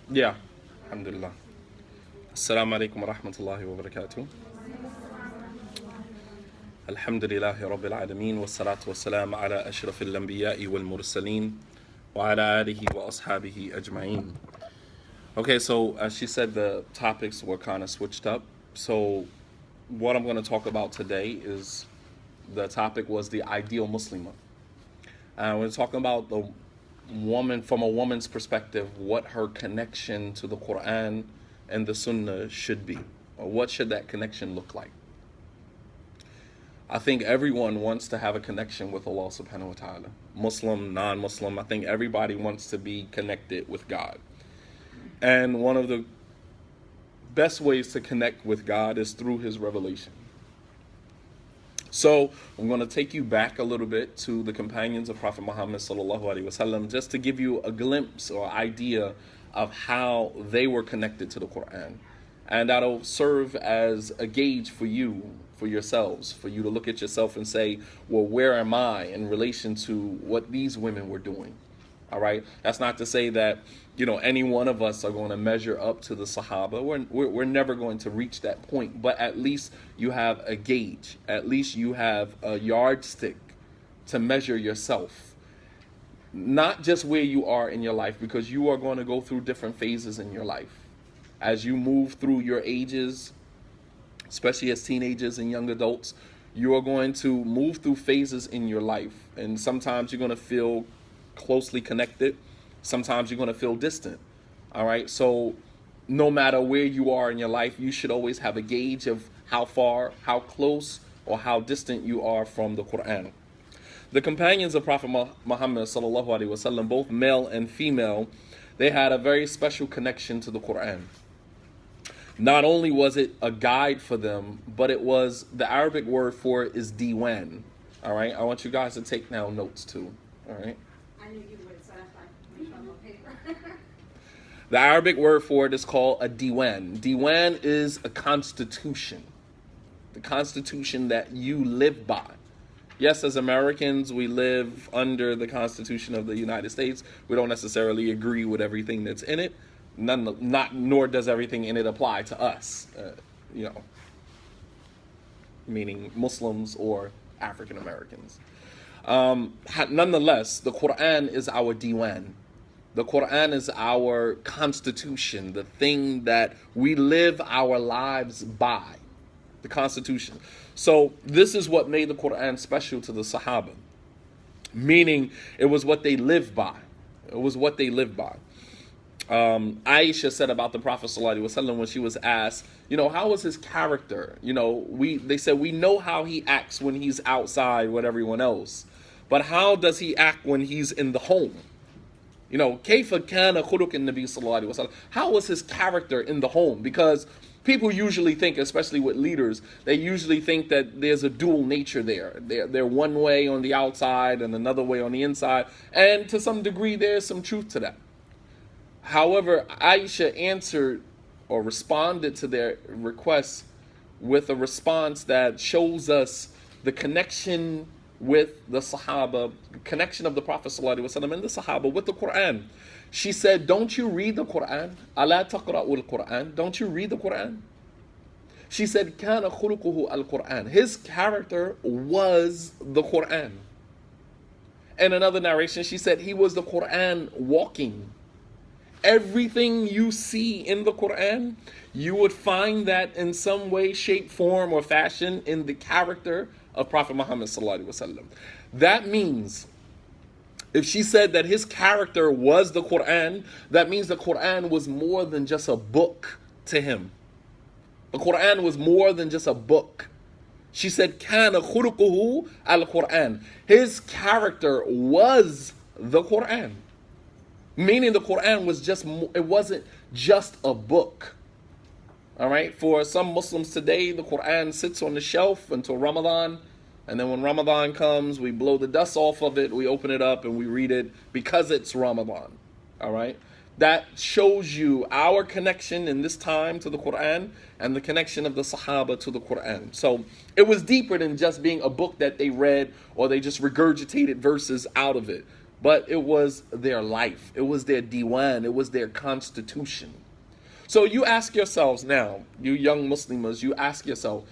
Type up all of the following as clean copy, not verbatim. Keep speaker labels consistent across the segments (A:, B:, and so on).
A: Yeah, alhamdulillah. Assalamu alaikum wa rahmatullahi wa barakatuh. Alhamdulillahi rabbil alameen wa salatu wa salam ala ashrafil anbiya'i wal mursaleen wa ala alihi wa ashabihi ajma'een. Okay, so as she said, the topics were kind of switched up. So what I'm going to talk about today is, the topic was the ideal Muslimah. We're talking about the woman, from a woman's perspective, what her connection to the Qur'an and the Sunnah should be, or what should that connection look like. I think everyone wants to have a connection with Allah subhanahu wa ta'ala. Muslim, non-Muslim, I think everybody wants to be connected with God. And one of the best ways to connect with God is through His revelation. So I'm going to take you back a little bit to the companions of Prophet Muhammad sallallahu alaihi wasallam, just to give you a glimpse or idea of how they were connected to the Qur'an. And that'll serve as a gauge for you, for yourselves, for you to look at yourself and say, well, where am I in relation to what these women were doing? All right. That's not to say that, any one of us are going to measure up to the Sahaba. We're never going to reach that point, but at least you have a gauge. At least you have a yardstick to measure yourself. Not just where you are in your life, because you are going to go through different phases in your life. As you move through your ages, especially as teenagers and young adults, you are going to move through phases in your life. And sometimes you're going to feel closely connected. Sometimes you're going to feel distant. All right. So no matter where you are in your life, you should always have a gauge of how far, how close, or how distant you are from the Qur'an. The companions of Prophet Muhammad sallallahu alaihi wasallam, both male and female, they had a very special connection to the Qur'an. Not only was it a guide for them, but it was, the Arabic word for it is diwan. All right. I want you guys to take down notes too. All right.
B: I knew you would, so that's why I put it on paper.
A: The Arabic word for it is called a diwan. Diwan is a constitution. The constitution that you live by. Yes, as Americans, we live under the Constitution of the United States. We don't necessarily agree with everything that's in it. Nor does everything in it apply to us. Meaning Muslims or African Americans. Nonetheless, the Qur'an is our diwan. The Qur'an is our constitution, the thing that we live our lives by, the constitution. So this is what made the Qur'an special to the Sahaba, meaning it was what they lived by. It was what they lived by. Aisha said about the Prophet ﷺ when she was asked, how was his character? They said, we know how he acts when he's outside with everyone else, but how does he act when he's in the home? Kayfa kana khuluq an-nabi sallallahu alaihi wasallam. How was his character in the home? Because people usually think, especially with leaders, they usually think that there's a dual nature there. They're one way on the outside and another way on the inside. And to some degree, there's some truth to that. However, Aisha answered or responded to their requests with a response that shows us the connection with the Sahaba, the connection of the Prophet ﷺ and the Sahaba with the Qur'an. She said, don't you read the Qur'an? أَلَا تَقْرَأُ الْقُرْآنَ? Don't you read the Qur'an? She said, كَانَ خُلُقُهُ الْقُرْآنِ. His character was the Qur'an. In another narration, she said, he was the Qur'an walking. Everything you see in the Qur'an, you would find that in some way, shape, form, or fashion in the character of Prophet Muhammad sallallahu alaihi wasallam. That means, if she said that his character was the Qur'an, that means the Qur'an was more than just a book to him. The Qur'an was more than just a book. She said, "Kana khuluquhu al-Qur'an." His character was the Qur'an. Meaning the Qur'an was it wasn't just a book. All right? For some Muslims today, the Qur'an sits on the shelf until Ramadan. And then when Ramadan comes, we blow the dust off of it, we open it up, and we read it because it's Ramadan. All right? That shows you our connection in this time to the Qur'an and the connection of the Sahaba to the Qur'an. So it was deeper than just being a book that they read or they just regurgitated verses out of it. But it was their life. It was their diwan. It was their constitution. So you ask yourselves now, you young Muslims, you ask yourself,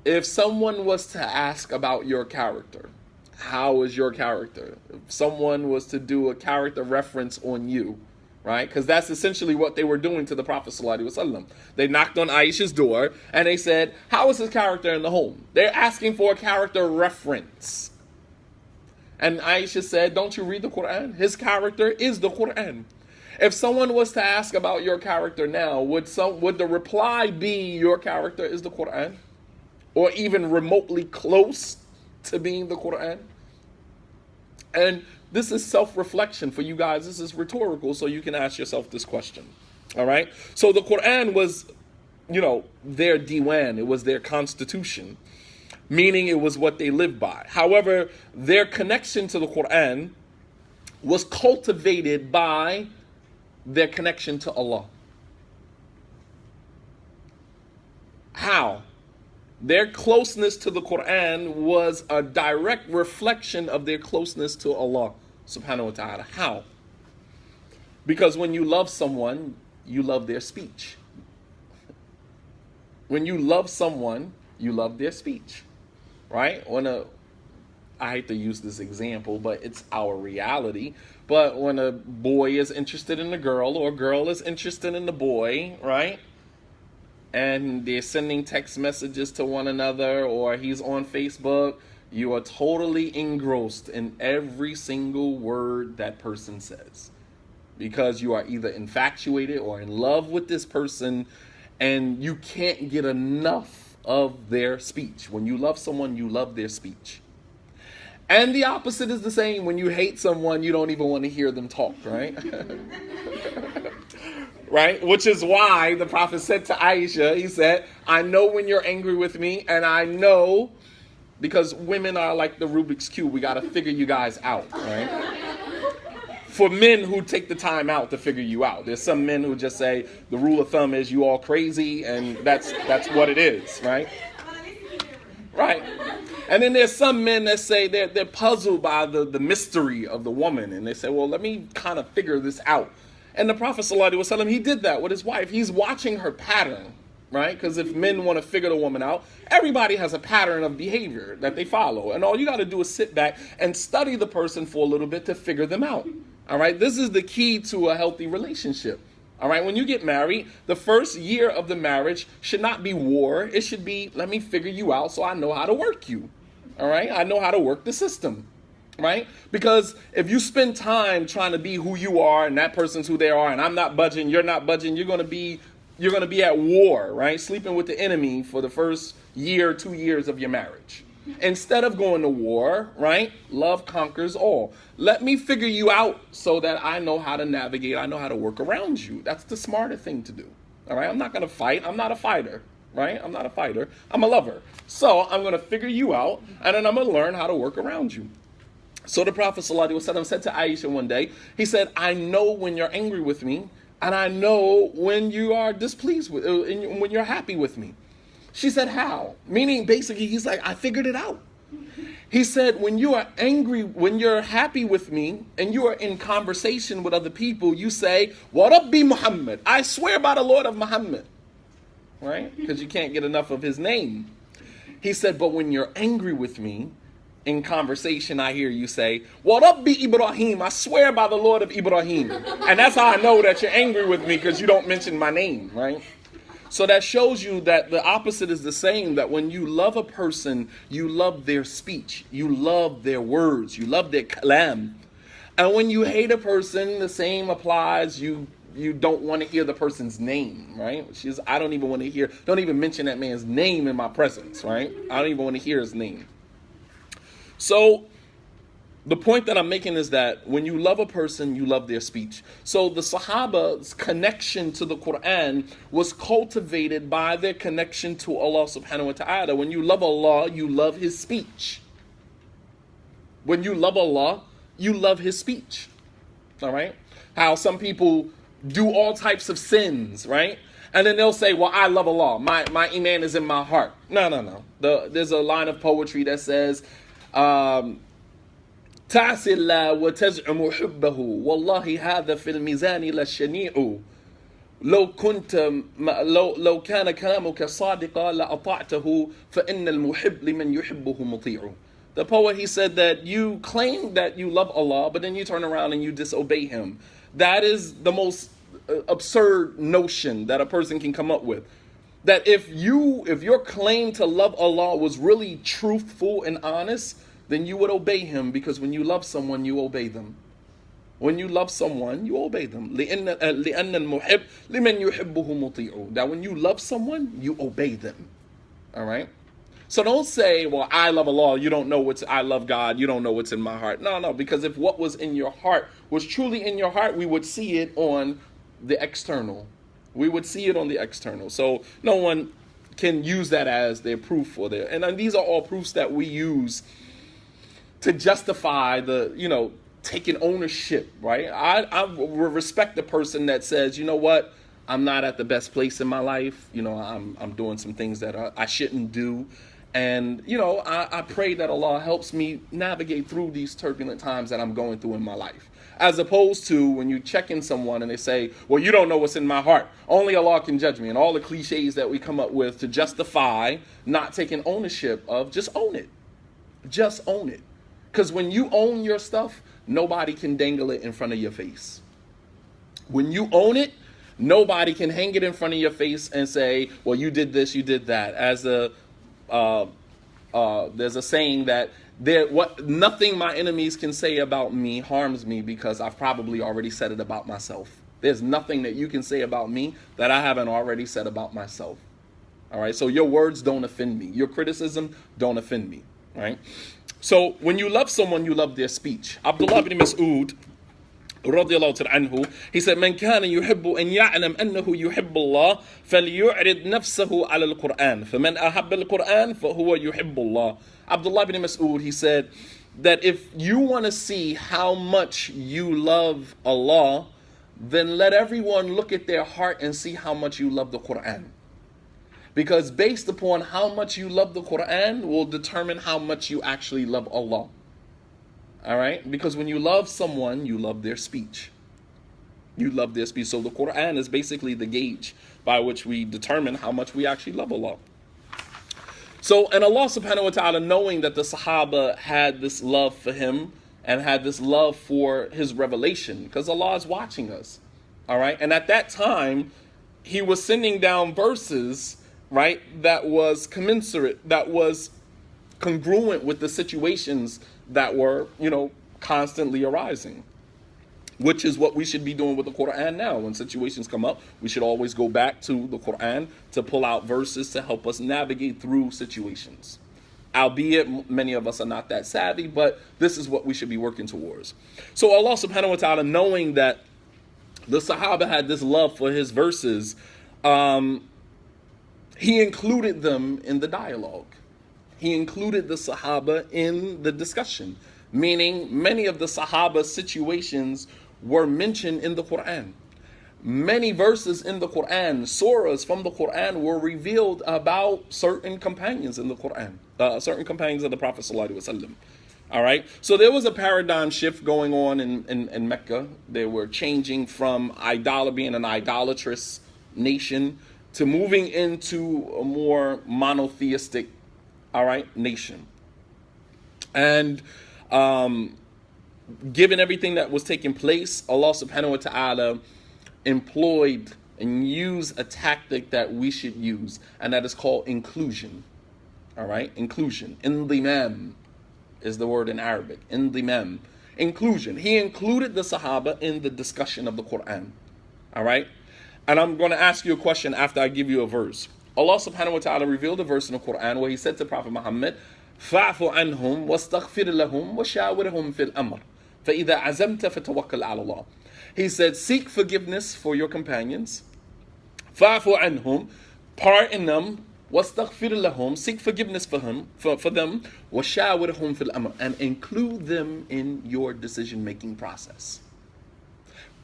A: if someone was to ask about your character, how is your character? If someone was to do a character reference on you, right? Because that's essentially what they were doing to the Prophet ﷺ. They knocked on Aisha's door and they said, how is his character in the home? They're asking for a character reference. And Aisha said, don't you read the Qur'an? His character is the Qur'an. If someone was to ask about your character now, would the reply be your character is the Qur'an? Or even remotely close to being the Qur'an? And this is self-reflection for you guys. This is rhetorical, so you can ask yourself this question. All right? So the Qur'an was, their diwan. It was their constitution, meaning it was what they lived by. However, their connection to the Qur'an was cultivated by their connection to Allah. How? Their closeness to the Qur'an was a direct reflection of their closeness to Allah subhanahu wa ta'ala. How? Because when you love someone, you love their speech. When you love someone, you love their speech. Right? I hate to use this example, but it's our reality. But when a boy is interested in a girl or a girl is interested in the boy, right? And they're sending text messages to one another or he's on Facebook, you are totally engrossed in every single word that person says. Because you are either infatuated or in love with this person and you can't get enough of their speech. When you love someone, you love their speech. And the opposite is the same. When you hate someone, you don't even want to hear them talk, right? Right? Which is why the Prophet said to Aisha, he said, I know when you're angry with me, and I know, because women are like the Rubik's Cube, we got to figure you guys out, right? For men who take the time out to figure you out. There's some men who just say, the rule of thumb is you all crazy, and that's what it is, right? Right. And then there's some men that say they're puzzled by the mystery of the woman, and they say, well, let me kind of figure this out. And the Prophet ﷺ, he did that with his wife. He's watching her pattern, right? Because if men want to figure the woman out, everybody has a pattern of behavior that they follow. And all you got to do is sit back and study the person for a little bit to figure them out. All right? This is the key to a healthy relationship. All right? When you get married, the first year of the marriage should not be war. It should be, let me figure you out so I know how to work you. All right? I know how to work the system. Right? Because if you spend time trying to be who you are and that person's who they are and I'm not budging, you're not budging, you're going to be at war, right? Sleeping with the enemy for the first year, 2 years of your marriage. Instead of going to war, right? Love conquers all. Let me figure you out so that I know how to navigate, I know how to work around you. That's the smarter thing to do. All right? I'm not going to fight. I'm not a fighter, right? I'm not a fighter. I'm a lover. So I'm going to figure you out and then I'm going to learn how to work around you. So the Prophet ﷺ said to Aisha one day, he said, I know when you're angry with me, and I know when you are displeased with, when you're happy with me. She said, how? Meaning, basically, he's like, I figured it out. He said, when you are angry, when you're happy with me, and you are in conversation with other people, you say, Wa Rabbi Muhammad, I swear by the Lord of Muhammad. Right? Because you can't get enough of his name. He said, but when you're angry with me, in conversation, I hear you say, Wa Rabbi Ibrahim, I swear by the Lord of Ibrahim. And that's how I know that you're angry with me, because you don't mention my name, right? So that shows you that the opposite is the same, that when you love a person, you love their speech, you love their words, you love their kalam. And when you hate a person, the same applies. You don't want to hear the person's name, right? I don't even want to hear, don't even mention that man's name in my presence, right? I don't even want to hear his name. So the point that I'm making is that when you love a person, you love their speech. So the Sahaba's connection to the Qur'an was cultivated by their connection to Allah subhanahu wa ta'ala. When you love Allah, you love His speech. When you love Allah, you love His speech. All right? How some people do all types of sins, right? And then they'll say, well, I love Allah. My iman is in my heart. No. There's a line of poetry that says, تعصي الله وتزعم حبه والله هذا في الميزان لشنيع لو كان كلامك صادقا لأطعته فإن المحب لمن يحبه مطيع. The poet, he said that you claim that you love Allah, but then you turn around and you disobey Him. That is the most absurd notion that a person can come up with. That if your claim to love Allah was really truthful and honest, then you would obey Him, because when you love someone, you obey them. When you love someone, you obey them. لأن المحب لمن يحبه مطيع. That when you love someone, you obey them. All right? So don't say, well, I love Allah, you don't know what's, I love God, you don't know what's in my heart. No, because if what was in your heart was truly in your heart, we would see it on the external. We would see it on the external. So no one can use that as their proof or their, and these are all proofs that we use to justify the, taking ownership, right? I respect the person that says, you know what, I'm not at the best place in my life. I'm doing some things that I shouldn't do. And, I pray that Allah helps me navigate through these turbulent times that I'm going through in my life. As opposed to when you check in someone and they say, well, you don't know what's in my heart. Only Allah can judge me. And all the cliches that we come up with to justify not taking ownership of, just own it. Just own it. Because when you own your stuff, nobody can dangle it in front of your face. When you own it, nobody can hang it in front of your face and say, well, you did this, you did that. As there's a saying that nothing my enemies can say about me harms me, because I've probably already said it about myself. There's nothing that you can say about me that I haven't already said about myself. All right, so your words don't offend me. Your criticism don't offend me. All right. So when you love someone, you love their speech. Abdullah ibn Mas'ud رضي الله تعالى عنه, he said, من كان يحب أن يعلم أنه يحب الله فليعرض نفسه على القرآن فمن أحب القرآن فهو يحب الله. Abdullah ibn Mas'ud, he said that if you want to see how much you love Allah, then let everyone look at their heart and see how much you love the Qur'an. Because based upon how much you love the Qur'an will determine how much you actually love Allah. All right? Because when you love someone, you love their speech. You love their speech. So the Qur'an is basically the gauge by which we determine how much we actually love Allah. So, and Allah subhanahu wa ta'ala, knowing that the Sahaba had this love for Him and had this love for His revelation, because Allah is watching us. All right? And at that time, He was sending down verses, right, that was commensurate, that was congruent with the situations that were, constantly arising, which is what we should be doing with the Qur'an now. When situations come up, we should always go back to the Qur'an to pull out verses to help us navigate through situations. Albeit many of us are not that savvy, but this is what we should be working towards. So Allah subhanahu wa ta'ala, knowing that the Sahaba had this love for His verses, He included them in the dialogue. He included the Sahaba in the discussion, meaning many of the Sahaba situations were mentioned in the Qur'an. Many verses in the Qur'an, surahs from the Qur'an, were revealed about certain companions in the Qur'an, certain companions of the Prophet ﷺ. All right, so there was a paradigm shift going on in Mecca. They were changing from being an idolatrous nation to moving into a more monotheistic, nation. And given everything that was taking place, Allah subhanahu wa ta'ala employed and used a tactic that we should use, and that is called inclusion. All right, inclusion. Indimam is the word in Arabic. Indimam. Inclusion. He included the Sahaba in the discussion of the Qur'an. All right, and I'm going to ask you a question after I give you a verse. Allah subhanahu wa ta'ala revealed a verse in the Qur'an where He said to Prophet Muhammad, فاعف عنهم واستغفر لهم وشاورهم في الأمر فإذا عزمت فتوكل على الله. He said, seek forgiveness for your companions. فاعف عنهم, pardon them. واستغفر لهم, seek forgiveness for them. وشاورهم في الأمر, and include them in your decision-making process.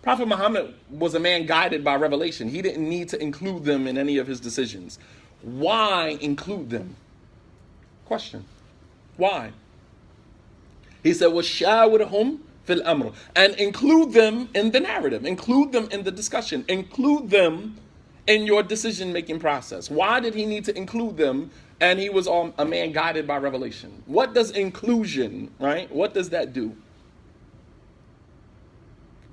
A: Prophet Muhammad was a man guided by revelation. He didn't need to include them in any of his decisions. Why include them? Question. Why? He said, وَشَاوِرْهُمْ فِي الْأَمْرِ, and include them in the narrative, include them in the discussion, include them in your decision-making process. Why did he need to include them? And he was a man guided by revelation. What does inclusion, right? What does that do?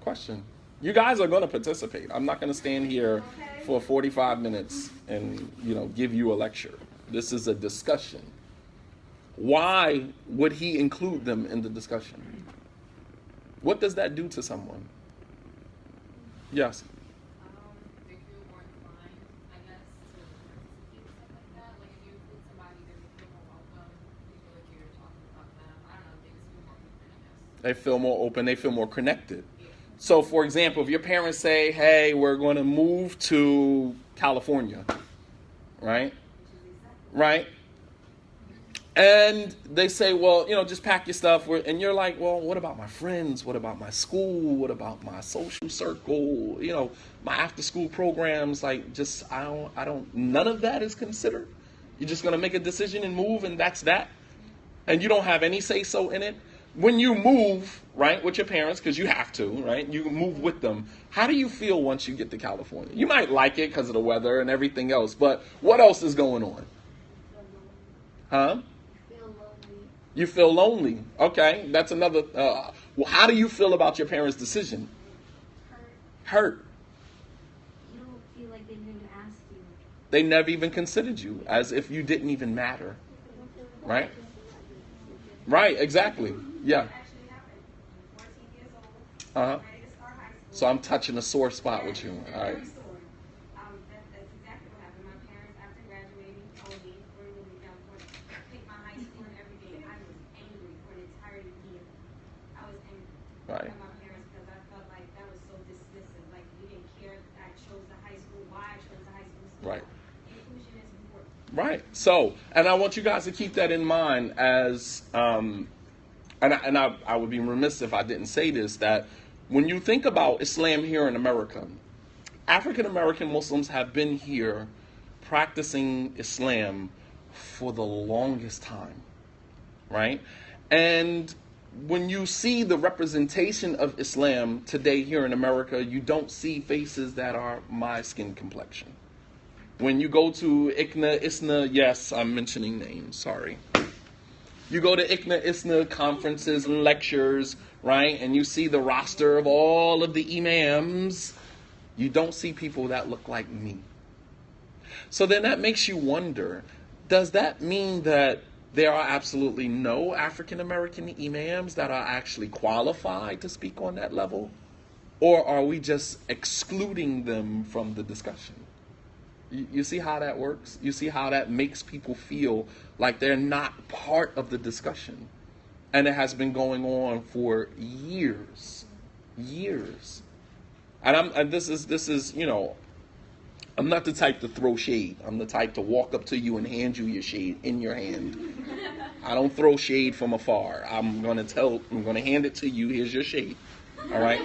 A: Question. You guys are going to participate. I'm not going to stand here for 45 minutes and, give you a lecture. This is a discussion. Why would he include them in the discussion? What does that do to someone? Yes.
B: They feel more inclined, I guess, to participate in stuff like that. Like if you include somebody, they would feel more welcome. You feel like you're talking about them. I don't know. They just feel more open, I guess.
A: They feel more open. They feel more connected. So, for example, if your parents say, hey, we're going to move to California, right? Right? And they say, well, just pack your stuff. And you're like, well, what about my friends? What about my school? What about my social circle? My after school programs, like none of that is considered. You're just going to make a decision and move, and that's that. And you don't have any say so in it. When you move, right, with your parents, because you have to, right, you move with them, how do you feel once you get to California? You might like it because of the weather and everything else, but what else is going on? Huh? You feel lonely. Okay, that's another. Well, how do you feel about your parents' decision? Hurt.
C: You don't feel like they didn't ask you.
A: They never even considered you, as if you didn't even matter. Right? Right, exactly. Yeah. Uh-huh. So I'm touching a sore spot with you. All right.
B: That's exactly what happened. My parents, after graduating, told me we're moving down for pick my high school and everything. I was angry for an entire year. I was angry
A: Right.
B: at my parents because I felt like that was so dismissive. Like we didn't care that I chose the high school, why I chose the high school.
A: Right.
B: Inclusion is important.
A: Right. So, and I want you guys to keep that in mind as, and I would be remiss if I didn't say this, that when you think about Islam here in America, African American Muslims have been here practicing Islam for the longest time, right? And when you see the representation of Islam today here in America, you don't see faces that are my skin complexion. When you go to ICNA, ISNA, yes, I'm mentioning names, sorry. You go to ICNA, ISNA conferences and lectures, right? And you see the roster of all of the imams. You don't see people that look like me. So then that makes you wonder, does that mean that there are absolutely no African American imams that are actually qualified to speak on that level? Or are we just excluding them from the discussion? You see how that works? You see how that makes people feel like they're not part of the discussion? And it has been going on for years. Years. And this is, I'm not the type to throw shade. I'm the type to walk up to you and hand you your shade in your hand. I don't throw shade from afar. I'm going to hand it to you. Here's your shade. All right?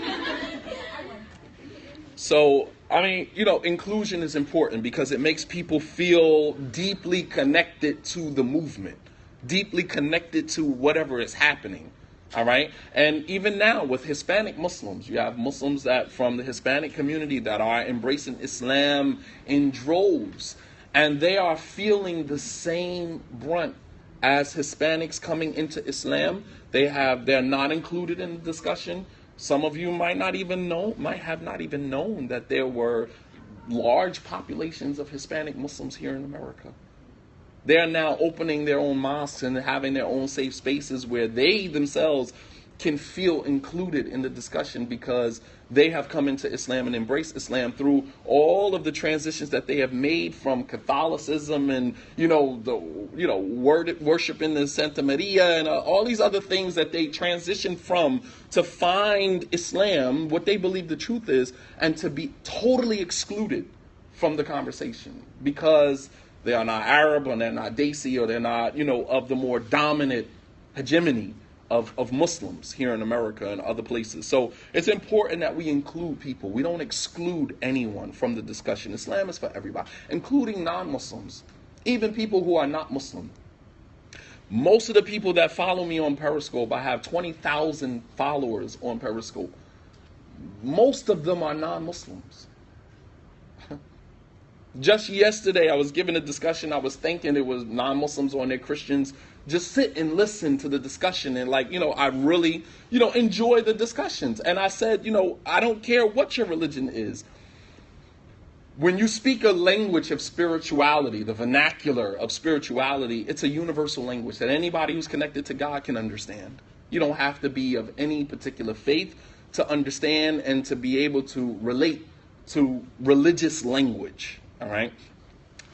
A: So, inclusion is important because it makes people feel deeply connected to the movement, deeply connected to whatever is happening. All right. And even now with Hispanic Muslims, you have Muslims that from the Hispanic community that are embracing Islam in droves, and they are feeling the same brunt as Hispanics coming into Islam. They're not included in the discussion. Some of you might have not even known that there were large populations of Hispanic Muslims here in America. They're now opening their own mosques and having their own safe spaces where they themselves can feel included in the discussion because they have come into Islam and embraced Islam through all of the transitions that they have made from Catholicism and worship in the Santa Maria and all these other things that they transitioned from to find Islam, what they believe the truth is, and to be totally excluded from the conversation because they are not Arab or they're not Desi or they're not of the more dominant hegemony of Muslims here in America and other places. So it's important that we include people. We don't exclude anyone from the discussion. Islam is for everybody, including non-Muslims, even people who are not Muslim. Most of the people that follow me on Periscope, I have 20,000 followers on Periscope. Most of them are non-Muslims. Just yesterday, I was giving a discussion. I was thinking it was non-Muslims on there, Christians. Just sit and listen to the discussion. And I really, enjoy the discussions. And I said, I don't care what your religion is. When you speak a language of spirituality, the vernacular of spirituality, it's a universal language that anybody who's connected to God can understand. You don't have to be of any particular faith to understand and to be able to relate to religious language. All right.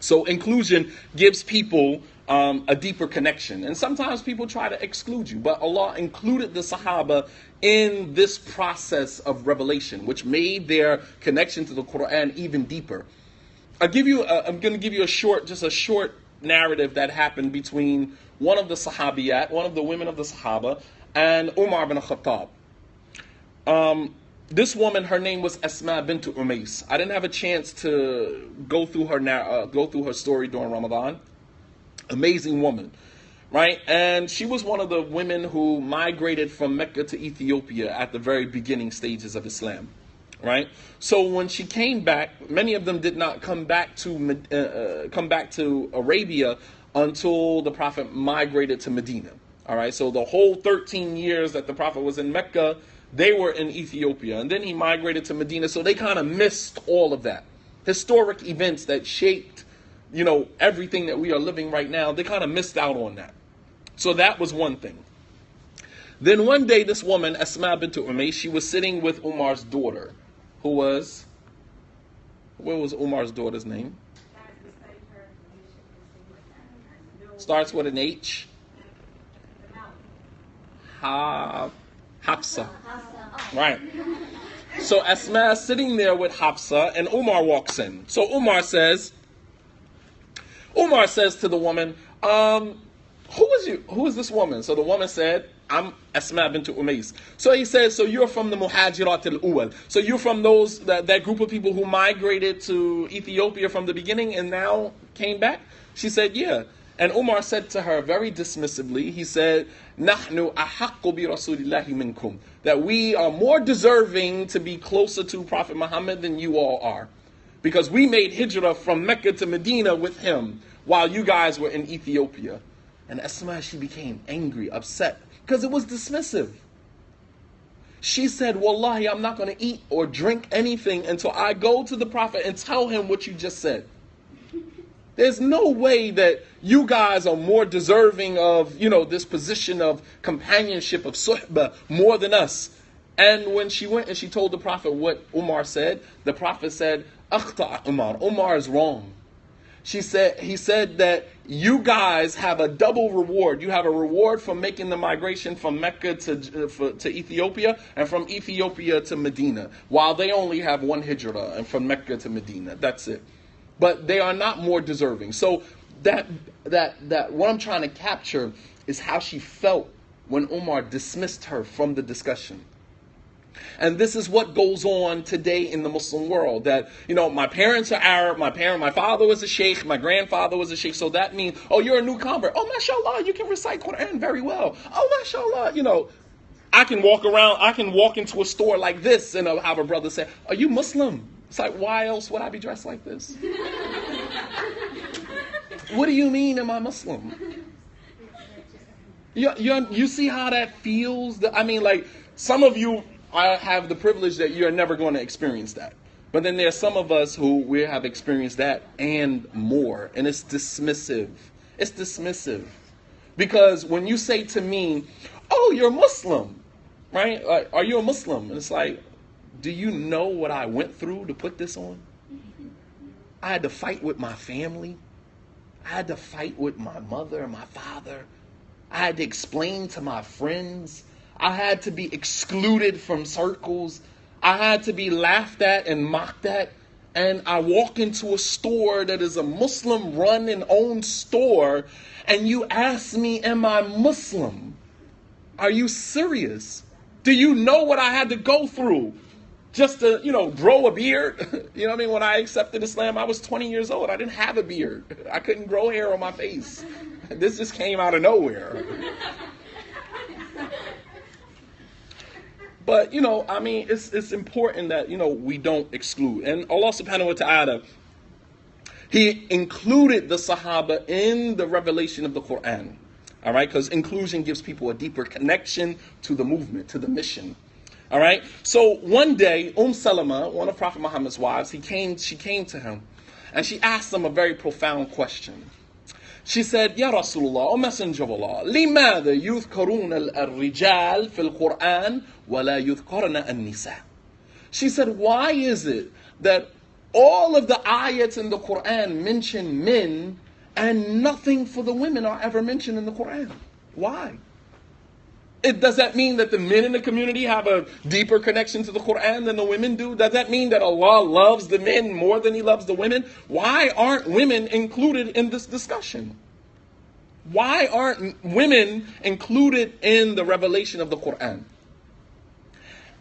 A: So inclusion gives people a deeper connection. And sometimes people try to exclude you. But Allah included the Sahaba in this process of revelation, which made their connection to the Qur'an even deeper. I'm going to give you a short narrative that happened between one of the Sahabiyaat, one of the women of the Sahaba, and Umar bin Khattab. This woman, her name was Asma bint Umais. I didn't have a chance to go through her story during Ramadan. Amazing woman, right? And she was one of the women who migrated from Mecca to Ethiopia at the very beginning stages of Islam, right? So when she came back, many of them did not come back to Arabia until the Prophet migrated to Medina. All right, so the whole 13 years that the Prophet was in Mecca, they were in Ethiopia, and then he migrated to Medina, so they kind of missed all of that. Historic events that shaped, everything that we are living right now, they kind of missed out on that. So that was one thing. Then one day, this woman, Asma bint Umayy, she was sitting with Umar's daughter, what was Umar's daughter's name? Starts with an H. Hafsa. Right. So Asma is sitting there with Hafsa, and Umar walks in. So Umar says to the woman, who is this woman? So the woman said, I'm Asma bint Umays. So he says, so you're from the Muhajirat al-Uwal. So you're from that group of people who migrated to Ethiopia from the beginning and now came back? She said, yeah. And Umar said to her very dismissively, he said, Nahnu ahaqqu bi Rasulillahi minkum. That we are more deserving to be closer to Prophet Muhammad than you all are. Because we made hijrah from Mecca to Medina with him while you guys were in Ethiopia. And Asma, she became angry, upset, because it was dismissive. She said, Wallahi, I'm not going to eat or drink anything until I go to the Prophet and tell him what you just said. There's no way that you guys are more deserving of, this position of companionship, of suhbah, more than us. And when she went and she told the Prophet what Umar said, the Prophet said, Akhta Umar, Umar is wrong. He said that you guys have a double reward. You have a reward for making the migration from Mecca to Ethiopia and from Ethiopia to Medina, while they only have one hijrah and from Mecca to Medina. That's it. But they are not more deserving. So that what I'm trying to capture is how she felt when Umar dismissed her from the discussion. And this is what goes on today in the Muslim world. That, my parents are Arab, my father was a sheikh, my grandfather was a sheikh, so that means, oh, you're a new convert. Oh, mashallah, you can recite Qur'an very well. Oh, mashallah, I can walk into a store like this and have a brother say, are you Muslim? It's like, why else would I be dressed like this? What do you mean, am I Muslim? You see how that feels? Some of you have the privilege that you're never going to experience that. But then there's some of us who we have experienced that and more. And it's dismissive. It's dismissive. Because when you say to me, oh, you're Muslim, right? Like, are you a Muslim? And it's like, do you know what I went through to put this on? I had to fight with my family. I had to fight with my mother, my father. I had to explain to my friends. I had to be excluded from circles. I had to be laughed at and mocked at. And I walk into a store that is a Muslim run and owned store, and you ask me, am I Muslim? Are you serious? Do you know what I had to go through just to, grow a beard? You know what I mean? When I accepted Islam, I was 20 years old. I didn't have a beard. I couldn't grow hair on my face. This just came out of nowhere. But, it's important that, we don't exclude. And Allah subhanahu wa ta'ala, He included the Sahaba in the revelation of the Qur'an. All right? Because inclusion gives people a deeper connection to the movement, to the mission. All right? So one day, Salama, one of Prophet Muhammad's wives, she came to him. And she asked him a very profound question. She said, Ya Rasulullah, O Messenger of Allah, لماذا يذكرون الرجال في القرآن ولا يذكرن النساء? She said, why is it that all of the ayats in the Quran mention men and nothing for the women are ever mentioned in the Quran? Why? Does that mean that the men in the community have a deeper connection to the Quran than the women do? Does that mean that Allah loves the men more than He loves the women? Why aren't women included in this discussion? Why aren't women included in the revelation of the Quran?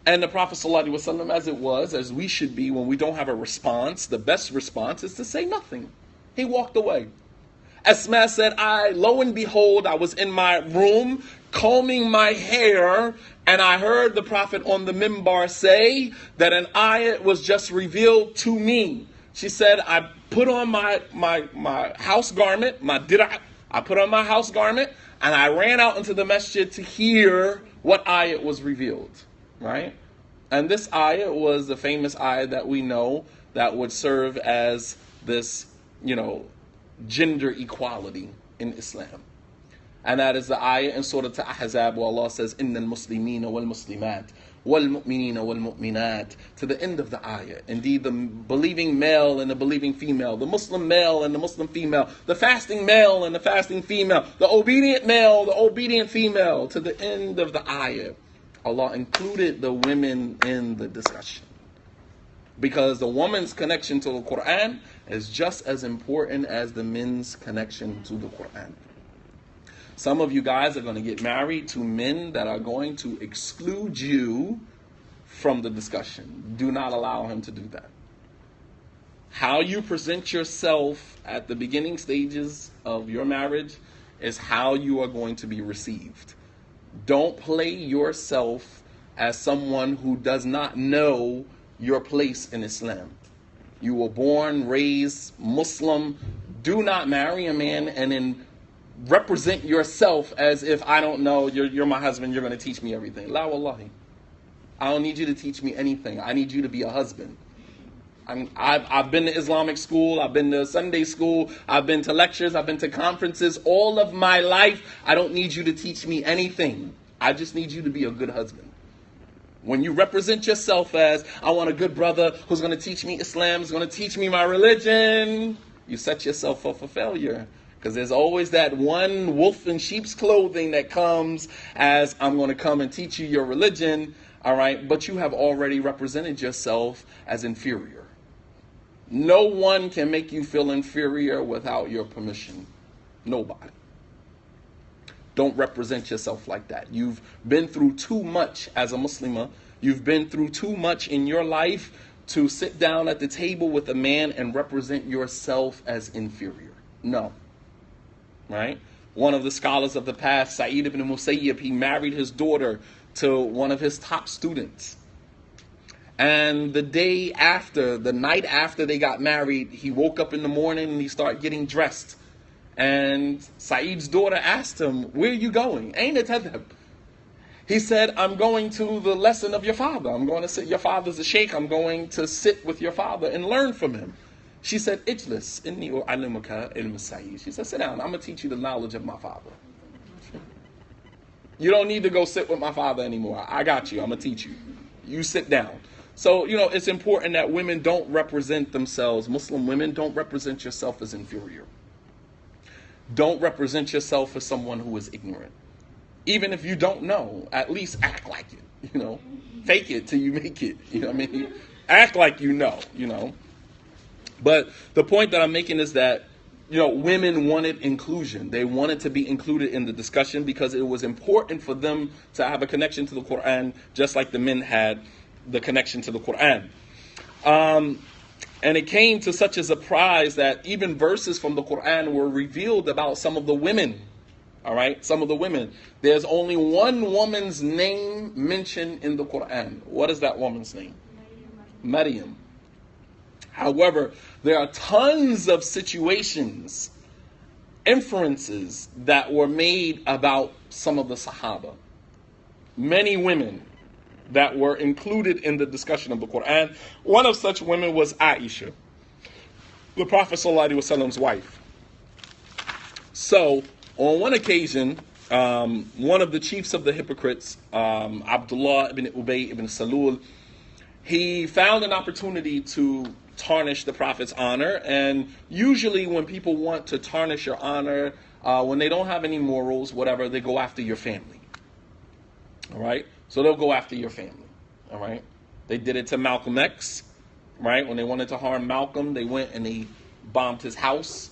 A: And the Prophet ﷺ, as we should be when we don't have a response, the best response is to say nothing. He walked away. Asma said, lo and behold, I was in my room combing my hair, and I heard the Prophet on the mimbar say that an ayat was just revealed to me. She said, I put on my house garment, my dir'a, I put on my house garment, and I ran out into the masjid to hear what ayat was revealed. Right? And this ayat was the famous ayat that we know that would serve as this, gender equality in Islam. And that is the ayah in Surah Al-Ahzab where Allah says, إِنَّ الْمُسْلِمِينَ وَالْمُسْلِمَاتِ وَالْمُؤْمِنِينَ وَالْمُؤْمِنَاتِ, to the end of the ayah. Indeed, the believing male and the believing female, the Muslim male and the Muslim female, the fasting male and the fasting female, the obedient male, the obedient female, to the end of the ayah. Allah included the women in the discussion. Because the woman's connection to the Quran is just as important as the men's connection to the Quran. Some of you guys are going to get married to men that are going to exclude you from the discussion. Do not allow him to do that. How you present yourself at the beginning stages of your marriage is how you are going to be received. Don't play yourself as someone who does not know your place in Islam. You were born, raised Muslim. Do not marry a man and then represent yourself as if, I don't know, you're my husband, you're going to teach me everything. La wallahi. I don't need you to teach me anything. I need you to be a husband. I've been to Islamic school, I've been to Sunday school, I've been to lectures, I've been to conferences all of my life. I don't need you to teach me anything. I just need you to be a good husband. When you represent yourself as, I want a good brother who's going to teach me Islam, who's going to teach me my religion, you set yourself up for failure. Because there's always that one wolf in sheep's clothing that comes as, I'm going to come and teach you your religion, all right? But you have already represented yourself as inferior. No one can make you feel inferior without your permission. Nobody. Don't represent yourself like that. You've been through too much as a Muslimah. You've been through too much in your life to sit down at the table with a man and represent yourself as inferior. No. Right? One of the scholars of the past, Sa'id ibn Musayyib, he married his daughter to one of his top students. And the night after they got married, he woke up in the morning and he started getting dressed. And Saeed's daughter asked him, where are you going? Aina tadhab? He said, I'm going to the lesson of your father. I'm going to sit, your father's a sheikh. I'm going to sit with your father and learn from him. She said, Ijlis, inni u'allimuka ilm Saeed. She said, sit down. I'm going to teach you the knowledge of my father. You don't need to go sit with my father anymore. I got you. I'm going to teach you. You sit down. So, it's important that women don't represent themselves. Muslim women, don't represent yourself as inferior. Don't represent yourself as someone who is ignorant. Even if you don't know, at least act like it, Fake it till you make it, Act like you know. But the point that I'm making is that, women wanted inclusion. They wanted to be included in the discussion because it was important for them to have a connection to the Qur'an, just like the men had the connection to the Qur'an. And it came to such a surprise that even verses from the Qur'an were revealed about some of the women. All right, some of the women. There's only one woman's name mentioned in the Qur'an. What is that woman's name? Maryam. However, there are tons of situations, inferences that were made about some of the Sahaba. Many women that were included in the discussion of the Qur'an. One of such women was Aisha, the Prophet ﷺ's wife. So, on one occasion, one of the chiefs of the hypocrites, Abdullah ibn Ubay ibn Salul, he found an opportunity to tarnish the Prophet's honor. And usually when people want to tarnish your honor, when they don't have any morals, whatever, they go after your family. All right? So they'll go after your family. All right? They did it to Malcolm X. Right? When they wanted to harm Malcolm, they went and they bombed his house,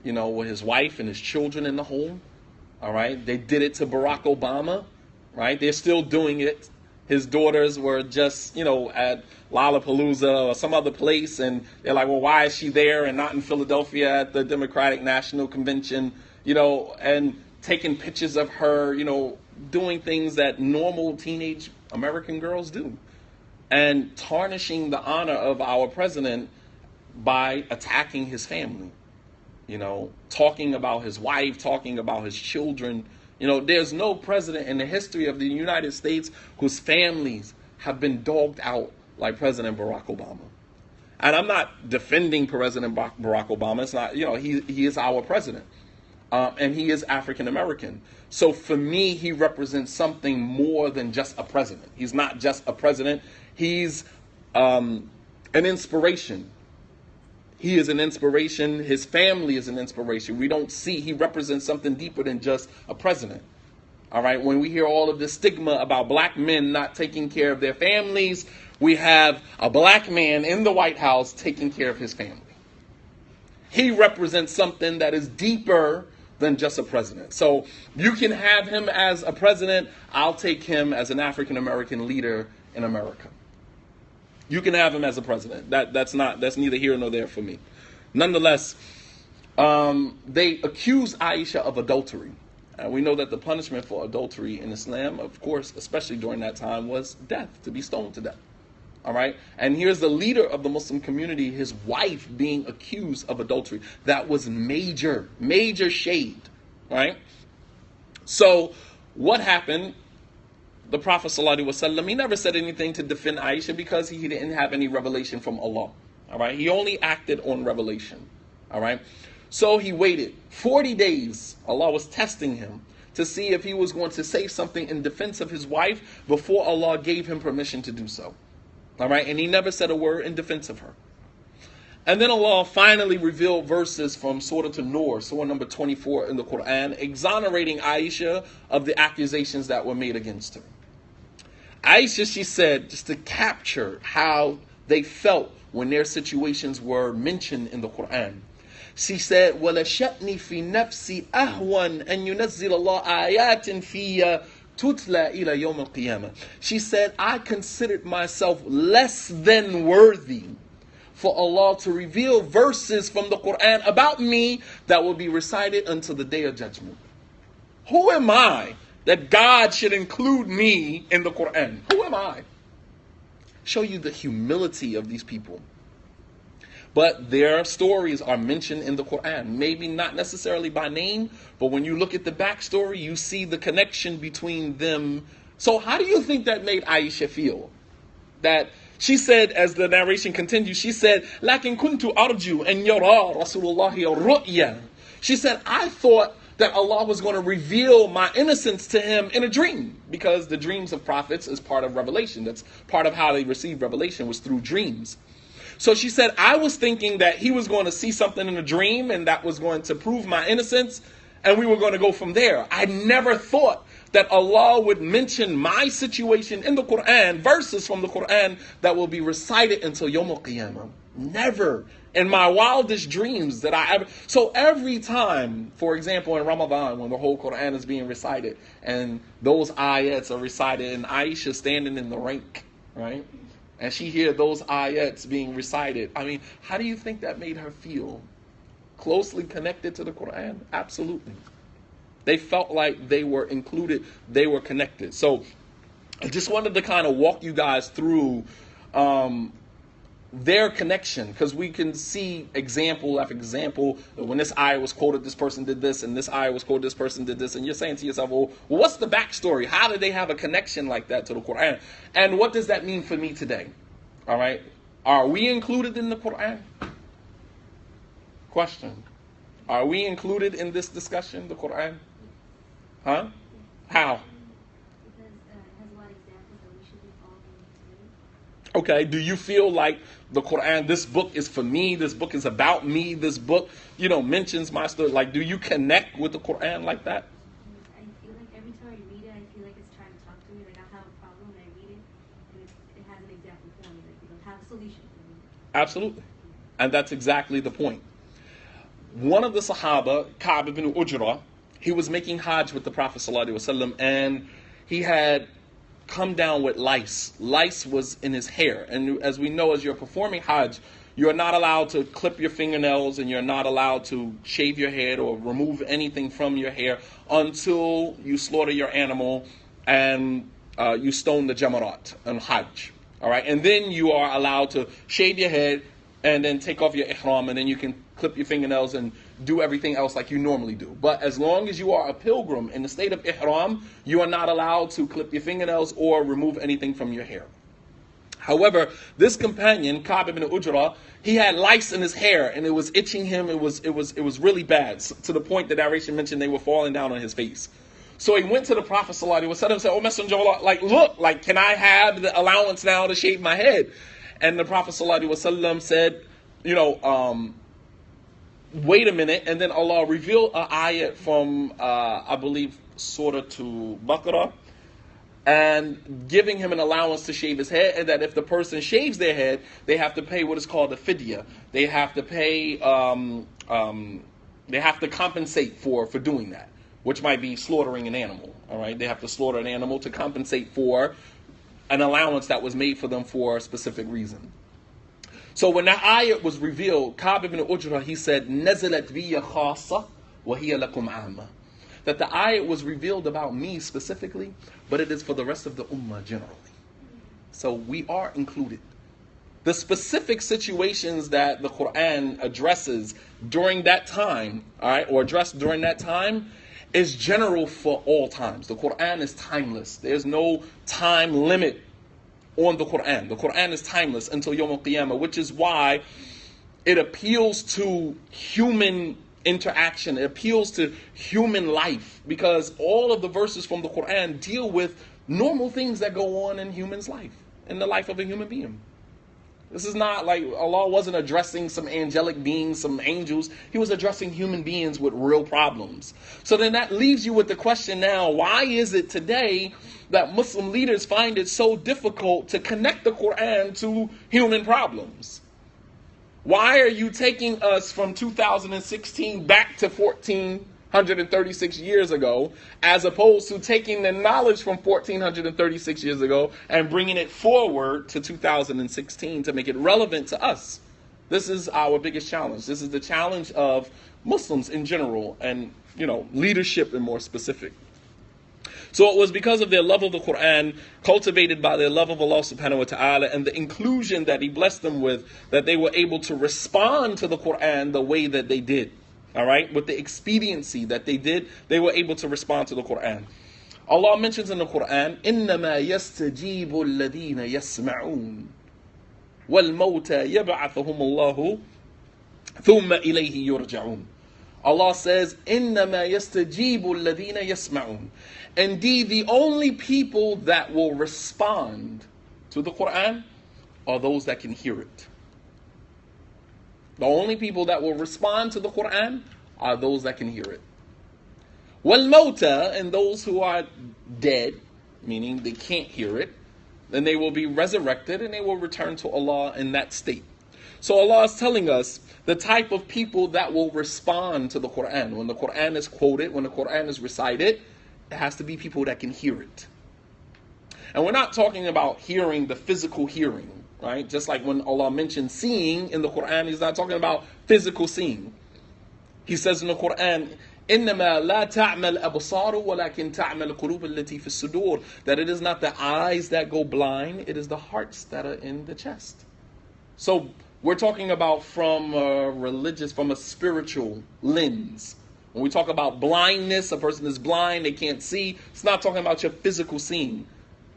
A: with his wife and his children in the home. All right? They did it to Barack Obama. Right? They're still doing it. His daughters were just, at Lollapalooza or some other place, and they're like, well, why is she there and not in Philadelphia at the Democratic National Convention, and taking pictures of her, doing things that normal teenage American girls do, and tarnishing the honor of our president by attacking his family, talking about his wife, talking about his children. There's no president in the history of the United States whose families have been dogged out like President Barack Obama. And I'm not defending President Barack Obama. It's not, he is our president. And he is African American. So for me, he represents something more than just a president. He's not just a president. He's an inspiration. He is an inspiration. His family is an inspiration. He represents something deeper than just a president. All right. When we hear all of this stigma about black men not taking care of their families, we have a black man in the White House taking care of his family. He represents something that is deeper than just a president. So you can have him as a president. I'll take him as an African American leader in America. You can have him as a president. That's neither here nor there for me. Nonetheless, they accuse Aisha of adultery. And we know that the punishment for adultery in Islam, of course, especially during that time, was death, to be stoned to death. All right? And here's the leader of the Muslim community, his wife being accused of adultery. That was major shade. Right? So what happened? The Prophet ﷺ, he never said anything to defend Aisha because he didn't have any revelation from Allah. All right? He only acted on revelation. All right? So he waited 40 days. Allah was testing him to see if he was going to say something in defense of his wife before Allah gave him permission to do so. All right? And he never said a word in defense of her. And then Allah finally revealed verses from Surah An-Nur, Surah number 24 in the Qur'an, exonerating Aisha of the accusations that were made against her. Aisha, she said, just to capture how they felt when their situations were mentioned in the Qur'an. She said, وَلَشَأْنِي فِي نَفْسِي أَهْوَنْ أَنْ يُنَزِّلَ اللَّهُ آيَاتٍ فِيَّ تُتْلَى إِلَى يَوْمِ الْقِيَامَةِ. She said, I considered myself less than worthy for Allah to reveal verses from the Qur'an about me that will be recited until the day of judgment. Who am I that God should include me in the Qur'an? Who am I? Show you the humility of these people. But their stories are mentioned in the Qur'an. Maybe not necessarily by name, but when you look at the backstory, you see the connection between them. So how do you think that made Aisha feel? That she said, as the narration continues, she said, لَكِنْ كُنْتُ أَرْجُو أَنْ يَرَى رَسُولُ اللَّهِ الرُّؤْيَا. She said, I thought that Allah was going to reveal my innocence to him in a dream, because the dreams of prophets is part of revelation. That's part of how they received revelation, was through dreams. So she said, I was thinking that he was going to see something in a dream and that was going to prove my innocence, and we were going to go from there. I never thought that Allah would mention my situation in the Qur'an, verses from the Qur'an that will be recited until Yawm al-Qiyamah. Never in my wildest dreams that I ever. So every time, for example, in Ramadan, when the whole Qur'an is being recited and those ayats are recited, and Aisha standing in the rank, right? And she heard those ayats being recited. I mean, how do you think that made her feel? Closely connected to the Qur'an? Absolutely. They felt like they were included, they were connected. So I just wanted to kind of walk you guys through their connection, because we can see example after example. When this ayah was quoted, this person did this, and this ayah was quoted, this person did this, and you're saying to yourself, well, what's the backstory? How did they have a connection like that to the Qur'an? And what does that mean for me today? All right, are we included in the Qur'an? Question: are we included in this discussion, the Qur'an? Huh? How?
C: Because it has a lot of examples that we should be following too.
A: Okay, do you feel like the Qur'an, this book is for me, this book is about me, this book, mentions my story? Like, do you connect with the Qur'an like that?
C: I feel like every time I read it, I feel like it's trying to talk to me. Like, I have a problem and I read it, and it has an example for me. Like, have a solution for me.
A: Absolutely. And that's exactly the point. One of the Sahaba, Ka'b ibn Ujra, he was making Hajj with the Prophet ﷺ, and he had come down with lice. Lice was in his hair. And as we know, as you're performing Hajj, you're not allowed to clip your fingernails, and you're not allowed to shave your head or remove anything from your hair until you slaughter your animal and you stone the Jamarat on Hajj. All right, and then you are allowed to shave your head and then take off your ihram, and then you can clip your fingernails and do everything else like you normally do. But as long as you are a pilgrim in the state of ihram, you are not allowed to clip your fingernails or remove anything from your hair. However, this companion, Ka'b ibn Ujra, he had lice in his hair, and it was itching him. It was really bad, to the point that narration mentioned they were falling down on his face. So he went to the Prophet ﷺ and said, "Oh, Messenger of Allah, look, can I have the allowance now to shave my head?" And the Prophet ﷺ said, wait a minute. And then Allah revealed an ayat from, I believe, Surah to Baqarah, and giving him an allowance to shave his head, and that if the person shaves their head, they have to pay what is called a fidya. They have to pay, they have to compensate for doing that, which might be slaughtering an animal. All right, they have to slaughter an animal to compensate for an allowance that was made for them for a specific reason. So when that ayat was revealed, Ka'b ibn Ujra, he said, "Nazalat biya khassa wa hiya lakum amma." That the ayat was revealed about me specifically, but it is for the rest of the ummah generally. So we are included. The specific situations that the Qur'an addresses during that time, all right, or addressed during that time, is general for all times. The Qur'an is timeless. There's no time limit on the Qur'an. The Qur'an is timeless until Yawm al-Qiyamah, which is why it appeals to human interaction. It appeals to human life, because all of the verses from the Qur'an deal with normal things that go on in humans' life, in the life of a human being. This is not like Allah wasn't addressing some angelic beings, some angels. He was addressing human beings with real problems. So then that leaves you with the question now, why is it today that Muslim leaders find it so difficult to connect the Qur'an to human problems? Why are you taking us from 2016 back to 1436 years ago, as opposed to taking the knowledge from 1436 years ago and bringing it forward to 2016 to make it relevant to us? This is our biggest challenge. This is the challenge of Muslims in general, and leadership in more specific. So it was because of their love of the Qur'an, cultivated by their love of Allah subhanahu wa ta'ala, and the inclusion that He blessed them with, that they were able to respond to the Qur'an the way that they did. All right? With the expediency that they did, they were able to respond to the Qur'an. Allah mentions in the Qur'an, إِنَّمَا يَسْتَجِيبُ الَّذِينَ يَسْمَعُونَ وَالْمَوْتَى يَبْعَثُهُمُ اللَّهُ ثُمَّ إِلَيْهِ يُرْجَعُونَ. Allah says, إِنَّمَا يَسْتَجِيبُ الَّذِينَ يَسْمَعُونَ. Indeed, the only people that will respond to the Qur'an are those that can hear it. The only people that will respond to the Qur'an are those that can hear it. وَالْمَوْتَى, and those who are dead, meaning they can't hear it, then they will be resurrected and they will return to Allah in that state. So Allah is telling us the type of people that will respond to the Qur'an. When the Qur'an is quoted, when the Qur'an is recited, it has to be people that can hear it. And we're not talking about hearing, the physical hearing, right? Just like when Allah mentions seeing in the Qur'an, He's not talking about physical seeing. He says in the Qur'an, إِنَّمَا لَا تَعْمَلْ أَبْصَارُ وَلَكِنْ تَعْمَلْ قُلُوبُ الَّتِي فِي الصُّدُورِ. That it is not the eyes that go blind, it is the hearts that are in the chest. So we're talking about from a religious, from a spiritual lens. When we talk about blindness, a person is blind, they can't see. It's not talking about your physical seeing.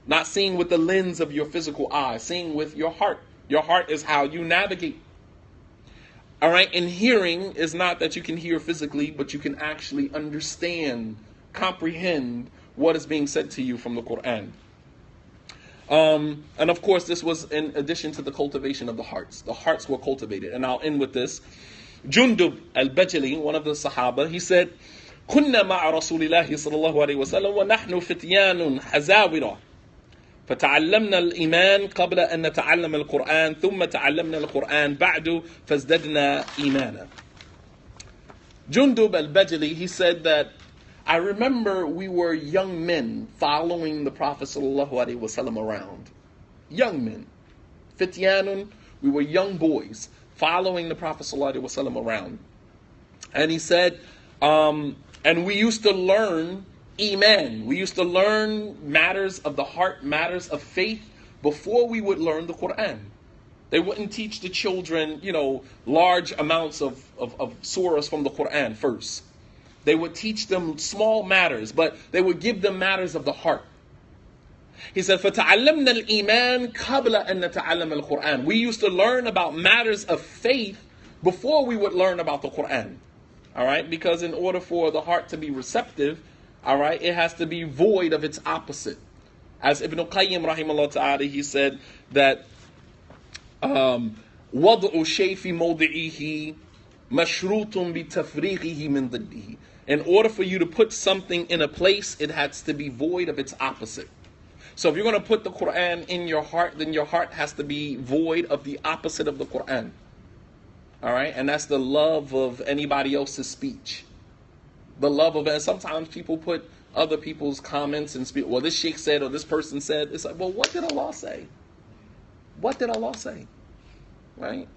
A: Not seeing with the lens of your physical eye, seeing with your heart. Your heart is how you navigate. All right, and hearing is not that you can hear physically, but you can actually understand, comprehend what is being said to you from the Qur'an. And of course, this was in addition to the cultivation of the hearts. The hearts were cultivated. And I'll end with this. Jundub al-Bajali, one of the Sahaba, he said, كنا مع رسول الله صلى الله عليه وسلم ونحن فتيان حزاورة فتعلمنا الإيمان قبل أن نتعلم القرآن ثم تعلمنا القرآن بعد فازددنا إيمانا. Jundub al-Bajali, he said that I remember we were young men following the Prophet ﷺ around. Young men. Fityanun, we were young boys following the Prophet ﷺ around. And he said, and we used to learn Iman. We used to learn matters of the heart, matters of faith, before we would learn the Qur'an. They wouldn't teach the children, large amounts of surahs from the Qur'an first. They would teach them small matters, but they would give them matters of the heart. He said, فَتَعَلَّمْنَا الْإِيمَانِ قَبْلَ أَن نَتَعَلَّمَ الْقُرْآنِ. We used to learn about matters of faith before we would learn about the Qur'an. All right? Because in order for the heart to be receptive, all right, it has to be void of its opposite. As Ibn Qayyim rahimahullah ta'ala, he said that وَضْعُ الشَّيْءِ فِي مَوْضِعِهِ مَشْرُوطٌ بِتَفْرِيغِهِ مِنْ ضِدِّهِ. In order for you to put something in a place, it has to be void of its opposite. So if you're going to put the Qur'an in your heart, then your heart has to be void of the opposite of the Qur'an. All right? And that's the love of anybody else's speech. The love of it. And sometimes people put other people's comments and speak. Well, this sheikh said, or this person said. It's like, well, what did Allah say? What did Allah say? Right?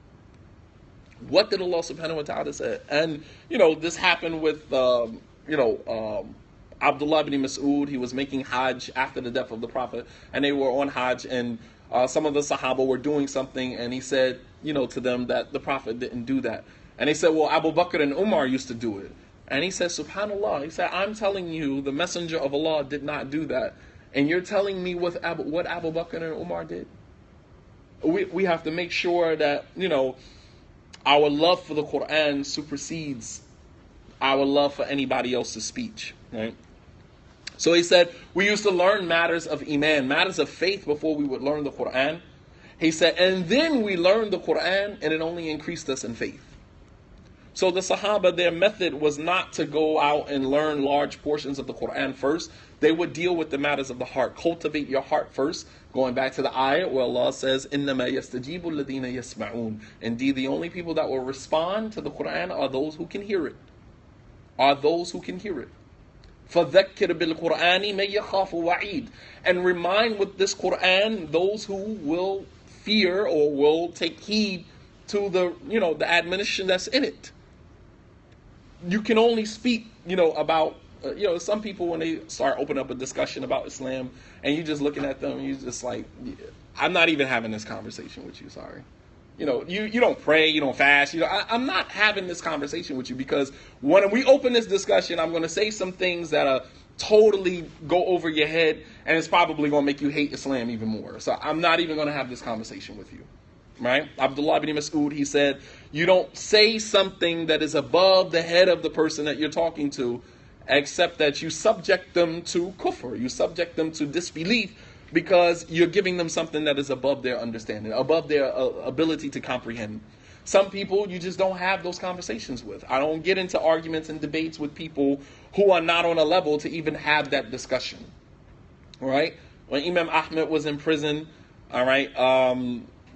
A: What did Allah subhanahu wa ta'ala say? And, this happened with, Abdullah ibn Mas'ud. He was making Hajj after the death of the Prophet. And they were on Hajj. And some of the Sahaba were doing something. And he said, to them that the Prophet didn't do that. And they said, well, Abu Bakr and Umar used to do it. And he said, subhanallah, he said, I'm telling you, the Messenger of Allah did not do that. And you're telling me what Abu Bakr and Umar did? We have to make sure that, our love for the Qur'an supersedes our love for anybody else's speech, right? So he said, we used to learn matters of Iman, matters of faith before we would learn the Qur'an. He said, and then we learned the Qur'an and it only increased us in faith. So the Sahaba, their method was not to go out and learn large portions of the Qur'an first. They would deal with the matters of the heart. Cultivate your heart first. Going back to the ayah where Allah says, إِنَّمَا يَسْتَجِيبُ الَّذِينَ يَسْمَعُونَ. Indeed, the only people that will respond to the Qur'an are those who can hear it. فَذَكِّرْ بِالْقُرْآنِ مَن يَخَافُ وَعِيدٍ. And remind with this Qur'an those who will fear or will take heed to the admonition that's in it. You can only speak, about, some people when they start opening up a discussion about Islam and you're just looking at them and you're just like, I'm not even having this conversation with you, sorry. You don't pray, you don't fast. I'm not having this conversation with you because when we open this discussion, I'm going to say some things that totally go over your head and it's probably going to make you hate Islam even more. So I'm not even going to have this conversation with you. right? Abdullah ibn Mas'ud, he said, you don't say something that is above the head of the person that you're talking to, except that you subject them to kufr, you subject them to disbelief, because you're giving them something that is above their understanding, above their ability to comprehend. Some people you just don't have those conversations with. I don't get into arguments and debates with people who are not on a level to even have that discussion. All right? When Imam Ahmed was in prison, all right,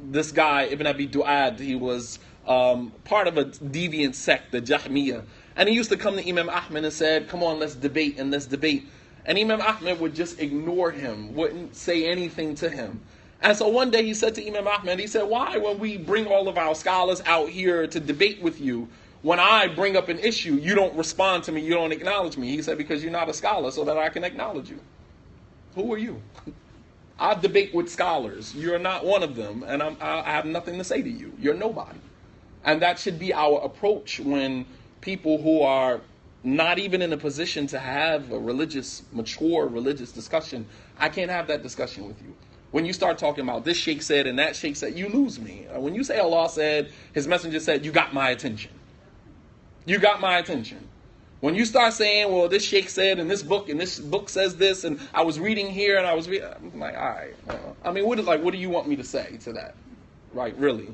A: this guy, Ibn Abi Du'ad, he was part of a deviant sect, the Jahmiyyah. And he used to come to Imam Ahmed and said, come on, let's debate and let's debate. And Imam Ahmed would just ignore him, wouldn't say anything to him. And so one day he said to Imam Ahmed, he said, why, when we bring all of our scholars out here to debate with you, when I bring up an issue, you don't respond to me, you don't acknowledge me? He said, because you're not a scholar, so that I can acknowledge you. Who are you? I debate with scholars. You're not one of them, and I have nothing to say to you. You're nobody. And that should be our approach when people who are not even in a position to have a mature religious discussion, I can't have that discussion with you. When you start talking about this sheikh said and that sheikh said, you lose me. When you say Allah said, his messenger said, you got my attention. You got my attention. When you start saying, well, this sheikh said and this book says this, and I was reading here and I'm like, all right. I mean, what do you want me to say to that? Right, really?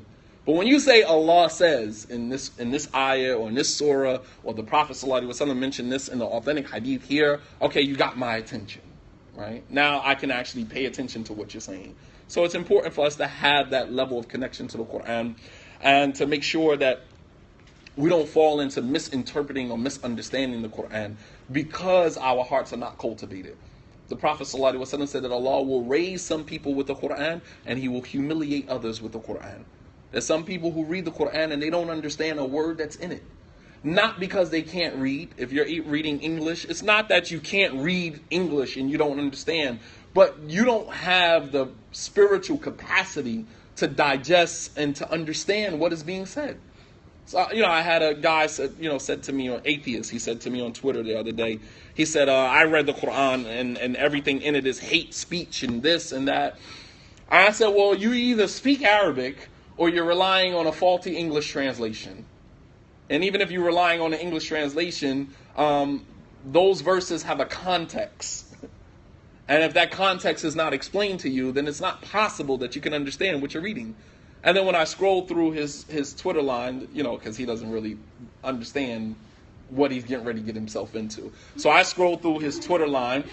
A: But when you say Allah says in this ayah or in this surah, or the Prophet ﷺ mentioned this in the authentic hadith here, okay, you got my attention. Right? Now I can actually pay attention to what you're saying. So it's important for us to have that level of connection to the Qur'an, and to make sure that we don't fall into misinterpreting or misunderstanding the Qur'an because our hearts are not cultivated. The Prophet ﷺ said that Allah will raise some people with the Qur'an and He will humiliate others with the Qur'an. There's some people who read the Qur'an and they don't understand a word that's in it. Not because they can't read. If you're reading English, it's not that you can't read English and you don't understand, but you don't have the spiritual capacity to digest and to understand what is being said. So, I had a guy said to me, an atheist, he said to me on Twitter the other day, he said, I read the Quran and everything in it is hate speech and this and that. I said, well, you either speak Arabic or you're relying on a faulty English translation. And even if you're relying on an English translation, those verses have a context. And if that context is not explained to you, then it's not possible that you can understand what you're reading. And then when I scroll through his Twitter line, because he doesn't really understand what he's getting ready to get himself into. So I scroll through his Twitter line,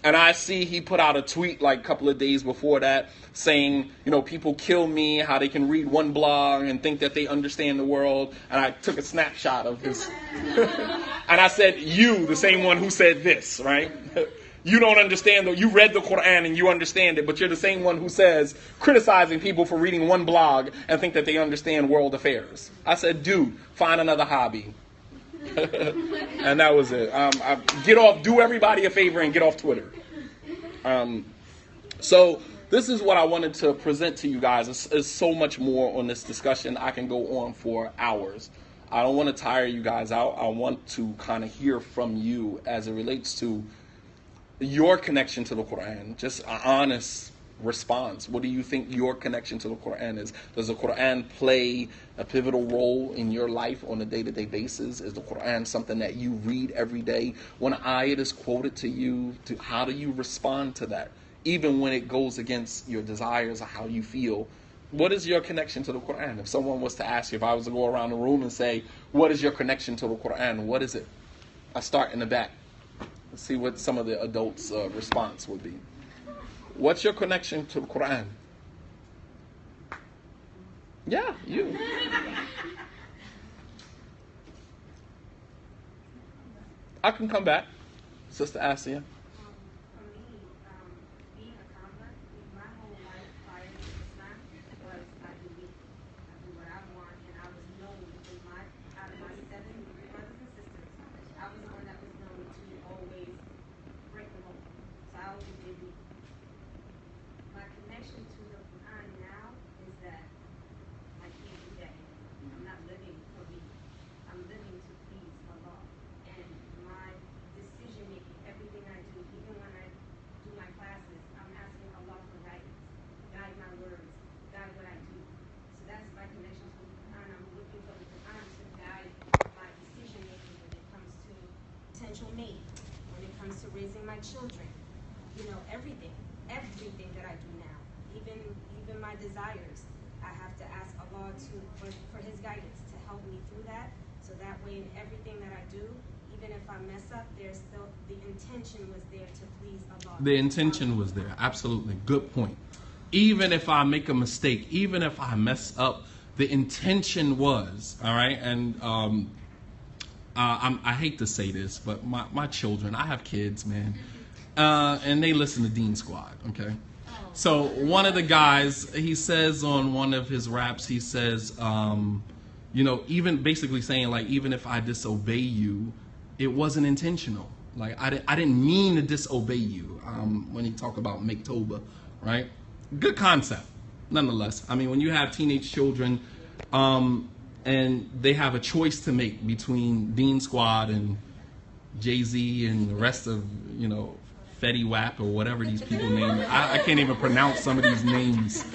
A: and I see he put out a tweet like a couple of days before that saying, people kill me, how they can read one blog and think that they understand the world. And I took a snapshot of his. And I said, you, the same one who said this, right? You don't understand, though. You read the Quran and you understand it, but you're the same one who says, criticizing people for reading one blog and think that they understand world affairs. I said, dude, find another hobby. And that was it. Do everybody a favor and get off Twitter. So this is what I wanted to present to you guys. There's so much more on this discussion. I can go on for hours. I don't want to tire you guys out. I want to kind of hear from you as it relates to your connection to the Quran. Just an honest response. What do you think your connection to the Quran is? Does the Quran play a pivotal role in your life on a day-to-day basis? Is the Quran something that you read every day? When ayat is quoted to you, how do you respond to that? Even when it goes against your desires or how you feel. What is your connection to the Quran? If someone was to ask you, if I was to go around the room and say, what is your connection to the Quran? What is it? I start in the back. Let's see what some of the adults' response would be. What's your connection to the Quran? Yeah, you. I can come back, Sister Asia.
C: For me, being a convert, my whole life prior to Islam was I do me. I do what I want, and I was known because out of my 7 brothers and sisters, I was the one that was known to always break the mold. So I always did me. My connection to the Quran now is that I can't do that anymore. I'm not living for me. I'm living to please Allah. And my decision making, everything I do, even when I do my classes, I'm asking Allah for guidance. Guide my words, guide what I do. So my children, everything that I do now, even my desires, I have to ask Allah for His guidance to help me through that, so that way in everything that I do, even if I mess up, there's still the intention was there to please Allah.
A: The intention was there. Absolutely. Good point. Even if I make a mistake, even if I mess up, the intention was, all right? And I hate to say this, but my children, I have kids, man, and they listen to Dean Squad, okay? So one of the guys, he says on one of his raps, he says, even basically saying, like, even if I disobey you, it wasn't intentional. Like, I didn't mean to disobey you, when he talked about make Toba, right? Good concept, nonetheless. I mean, when you have teenage children, and they have a choice to make between Dean Squad and Jay-Z and the rest of, Fetty Wap or whatever these people name. I can't even pronounce some of these names.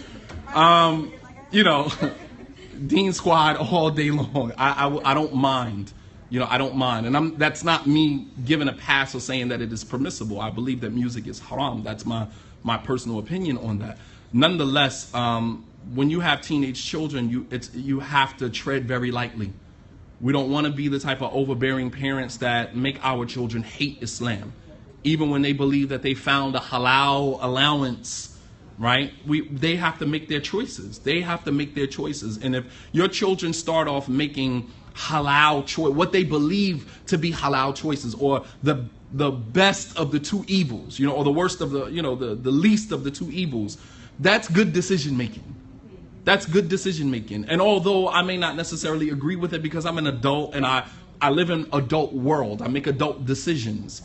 A: Dean Squad all day long. I don't mind. I don't mind. And that's not me giving a pass or saying that it is permissible. I believe that music is haram. That's my personal opinion on that. Nonetheless, when you have teenage children, you have to tread very lightly. We don't want to be the type of overbearing parents that make our children hate Islam, even when they believe that they found a halal allowance, right? They have to make their choices. They have to make their choices. And if your children start off making halal choice, what they believe to be halal choices, or the best of the two evils, or the worst of the least of the two evils, that's good decision making. That's good decision making. And although I may not necessarily agree with it because I'm an adult and I live in an adult world, I make adult decisions.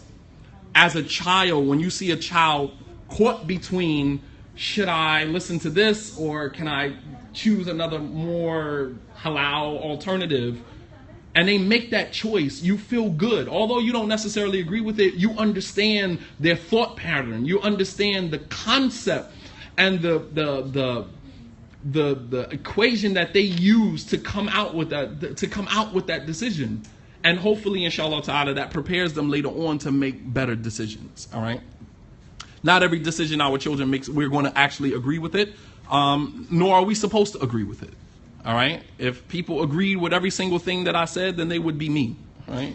A: As a child, when you see a child caught between, should I listen to this or can I choose another more halal alternative, and they make that choice, you feel good. Although you don't necessarily agree with it, you understand their thought pattern. You understand the concept and the equation that they use to come out with that decision. And hopefully, inshallah ta'ala, that prepares them later on to make better decisions. All right. Not every decision our children makes, we're going to actually agree with it, nor are we supposed to agree with it. All right. If people agreed with every single thing that I said, then they would be me. All right.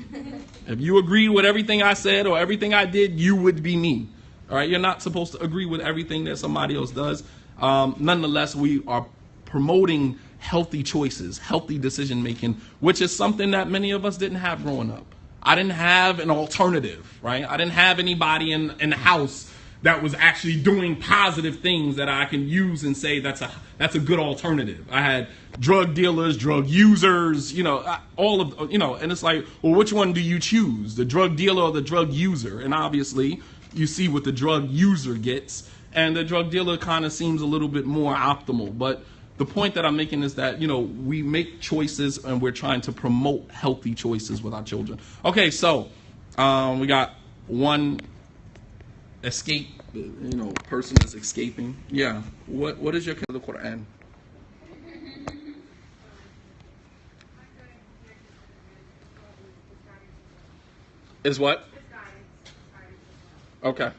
A: If you agreed with everything I said or everything I did, you would be me. All right. You're not supposed to agree with everything that somebody else does. Nonetheless, we are promoting healthy choices, healthy decision making, which is something that many of us didn't have growing up. I didn't have an alternative, right? I didn't have anybody in the house that was actually doing positive things that I can use and say that's a good alternative. I had drug dealers, drug users, all of, and it's like, well, which one do you choose? The drug dealer or the drug user? And obviously you see what the drug user gets, and the drug dealer kind of seems a little bit more optimal. But the point that I'm making is that, we make choices and we're trying to promote healthy choices with our children. Okay, so we got one escape, person is escaping. Yeah. What is your the Qur'an? Is what? Okay.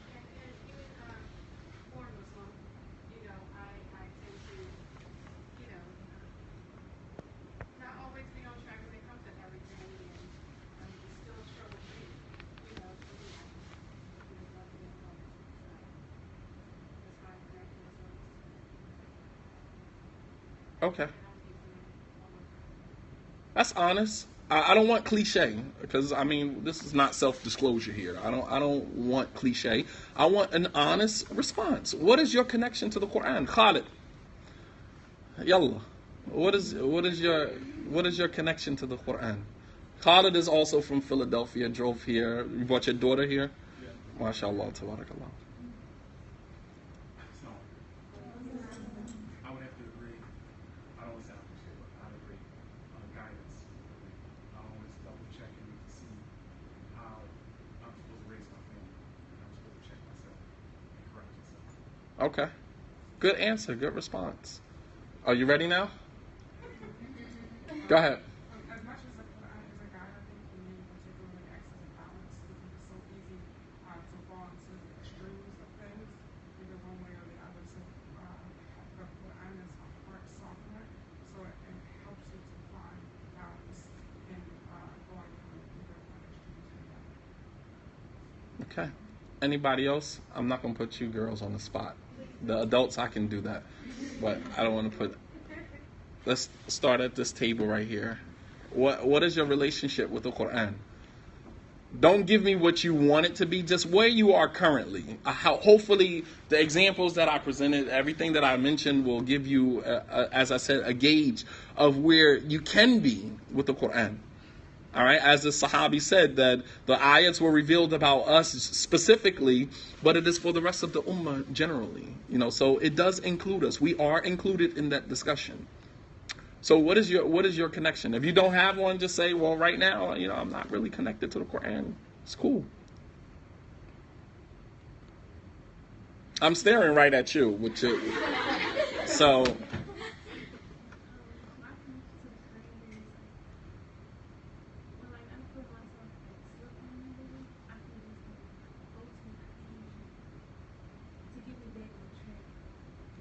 A: Okay. That's honest. I don't want cliche because this is not self-disclosure here. I don't want cliche. I want an honest response. What is your connection to the Quran, Khalid? Yalla. What is your connection to the Quran? Khalid is also from Philadelphia. Drove here. You brought your daughter here. Yeah. MashaAllah, tabarakallah. Okay. Good answer. Good response. Are you ready now? Go ahead.
D: As much as the Quran is a guide, I think for me, particularly access and balance, because it's so easy to fall into
A: Okay. Anybody else? I'm not going to put you girls on the spot. The adults, I can do that. But I don't want to put... Let's start at this table right here. What is your relationship with the Qur'an? Don't give me what you want it to be, just where you are currently. Hopefully, the examples that I presented, everything that I mentioned will give you, as I said, a gauge of where you can be with the Qur'an. All right, as the Sahabi said, that the ayats were revealed about us specifically, but it is for the rest of the ummah generally. So it does include us. We are included in that discussion. So what is your connection? If you don't have one, just say, well, right now, I'm not really connected to the Qur'an. It's cool. I'm staring right at you. So.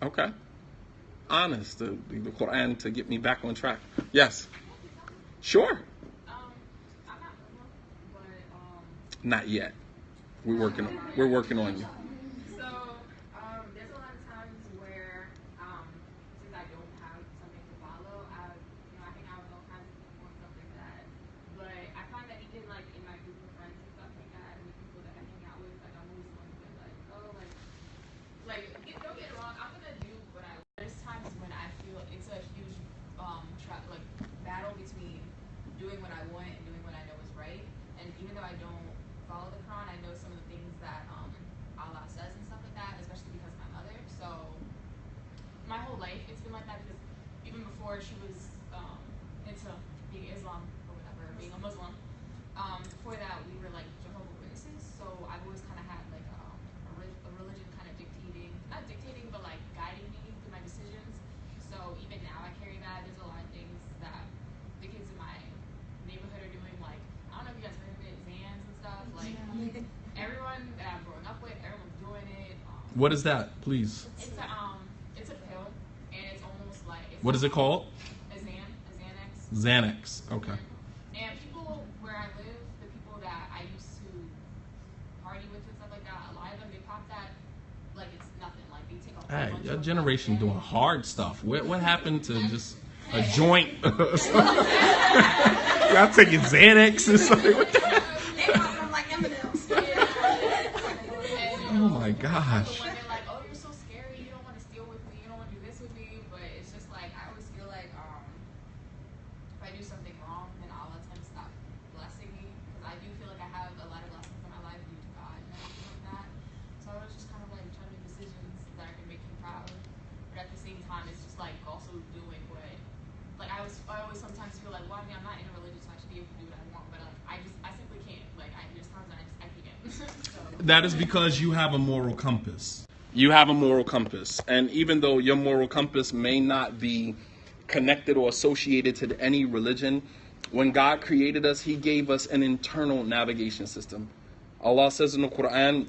A: Okay. Honest, the Qur'an to get me back on track. Yes. Sure.
B: I'm not Muslim, but
A: Not yet. We're working on you.
B: So there's a lot of times where since I don't have something to follow, I hang out with all kinds of people and stuff like that. But I find that even like in my group of friends and stuff like that, and the people that I hang out with, like I'm always going to be like, oh, don't get it wrong, I'm gonna do what I. There's times when I feel it's a huge battle between doing what I want and doing what I know is right. And even though I don't follow the Quran, I know some of the things that Allah says and stuff like that, especially because of my mother. So my whole life it's been like that, because even before she was into being Islam or whatever, being a Muslim, before that we were like Jehovah's Witnesses. So I've always kind of had like a religion kind of not dictating, but like guiding me through my decisions. So even now I carry that. There's a lot of things that the kids in my neighborhood are doing. Like, I don't know if you guys heard of it, Zans and stuff. Like, everyone that I'm growing up with, everyone's doing it.
A: What is that, please?
B: It's a pill, and it's almost like.
A: What is it called?
B: A Xanax.
A: Xanax. Okay.
B: And people where I live, the people that I used to party with and stuff like that, a lot of them, they pop that like it's nothing. Like they take a whole bunch
A: Your
B: of
A: generation doing hard stuff. What happened to just a joint? Y'all taking Xanax and stuff. What the heck?
B: They pop them like M&Ms.
A: Oh my gosh.
B: So when they're like, oh, you're so scary, you don't want to steal with me, you don't want to do this with me, but it's just like, I always feel like if I do something wrong, then Allah tends to stop blessing me, because I do feel like I have a lot of blessings in my life due to God and everything like that. So I was just kind of like trying to make decisions that I can make him proud, but at the same time, it's just like also doing what, like I always sometimes feel like, well, I mean, I'm not in a religion, so I should be able to do what I want, but like I simply can't. Like there's times when I can't. So.
A: That is because you have a moral compass. You have a moral compass. And even though your moral compass may not be connected or associated to any religion, when God created us, he gave us an internal navigation system. Allah says in the Qur'an,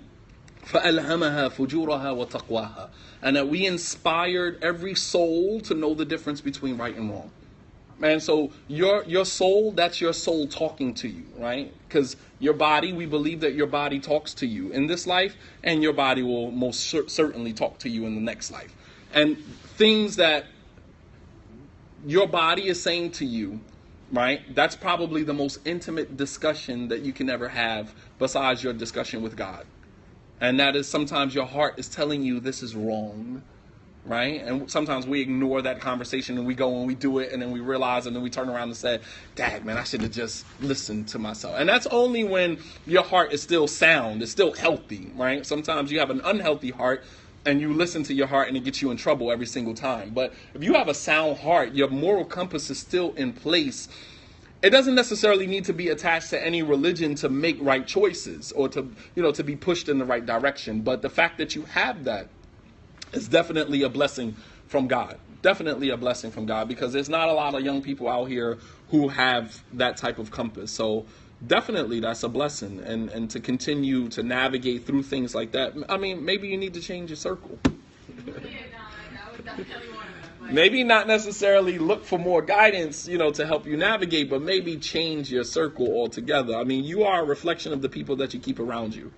A: فَأَلْهَمَهَا فُجُورَهَا وَتَقْوَاهَا, and that we inspired every soul to know the difference between right and wrong. And so your soul, that's your soul talking to you, right? Because your body, we believe that your body talks to you in this life, and your body will most certainly talk to you in the next life. And things that your body is saying to you, right? That's probably the most intimate discussion that you can ever have besides your discussion with God. And that is sometimes your heart is telling you this is wrong. Right? And sometimes we ignore that conversation and we go and we do it, and then we realize, and then we turn around and say, dang, man, I should have just listened to myself. And that's only when your heart is still sound, it's still healthy, right? Sometimes you have an unhealthy heart and you listen to your heart and it gets you in trouble every single time. But if you have a sound heart, your moral compass is still in place. It doesn't necessarily need to be attached to any religion to make right choices or to be pushed in the right direction. But the fact that you have that, it's definitely a blessing from God. Definitely a blessing from God, because there's not a lot of young people out here who have that type of compass. So definitely that's a blessing. And to continue to navigate through things like that, I mean, maybe you need to change your circle. Maybe not necessarily look for more guidance, to help you navigate, but maybe change your circle altogether. I mean, you are a reflection of the people that you keep around you.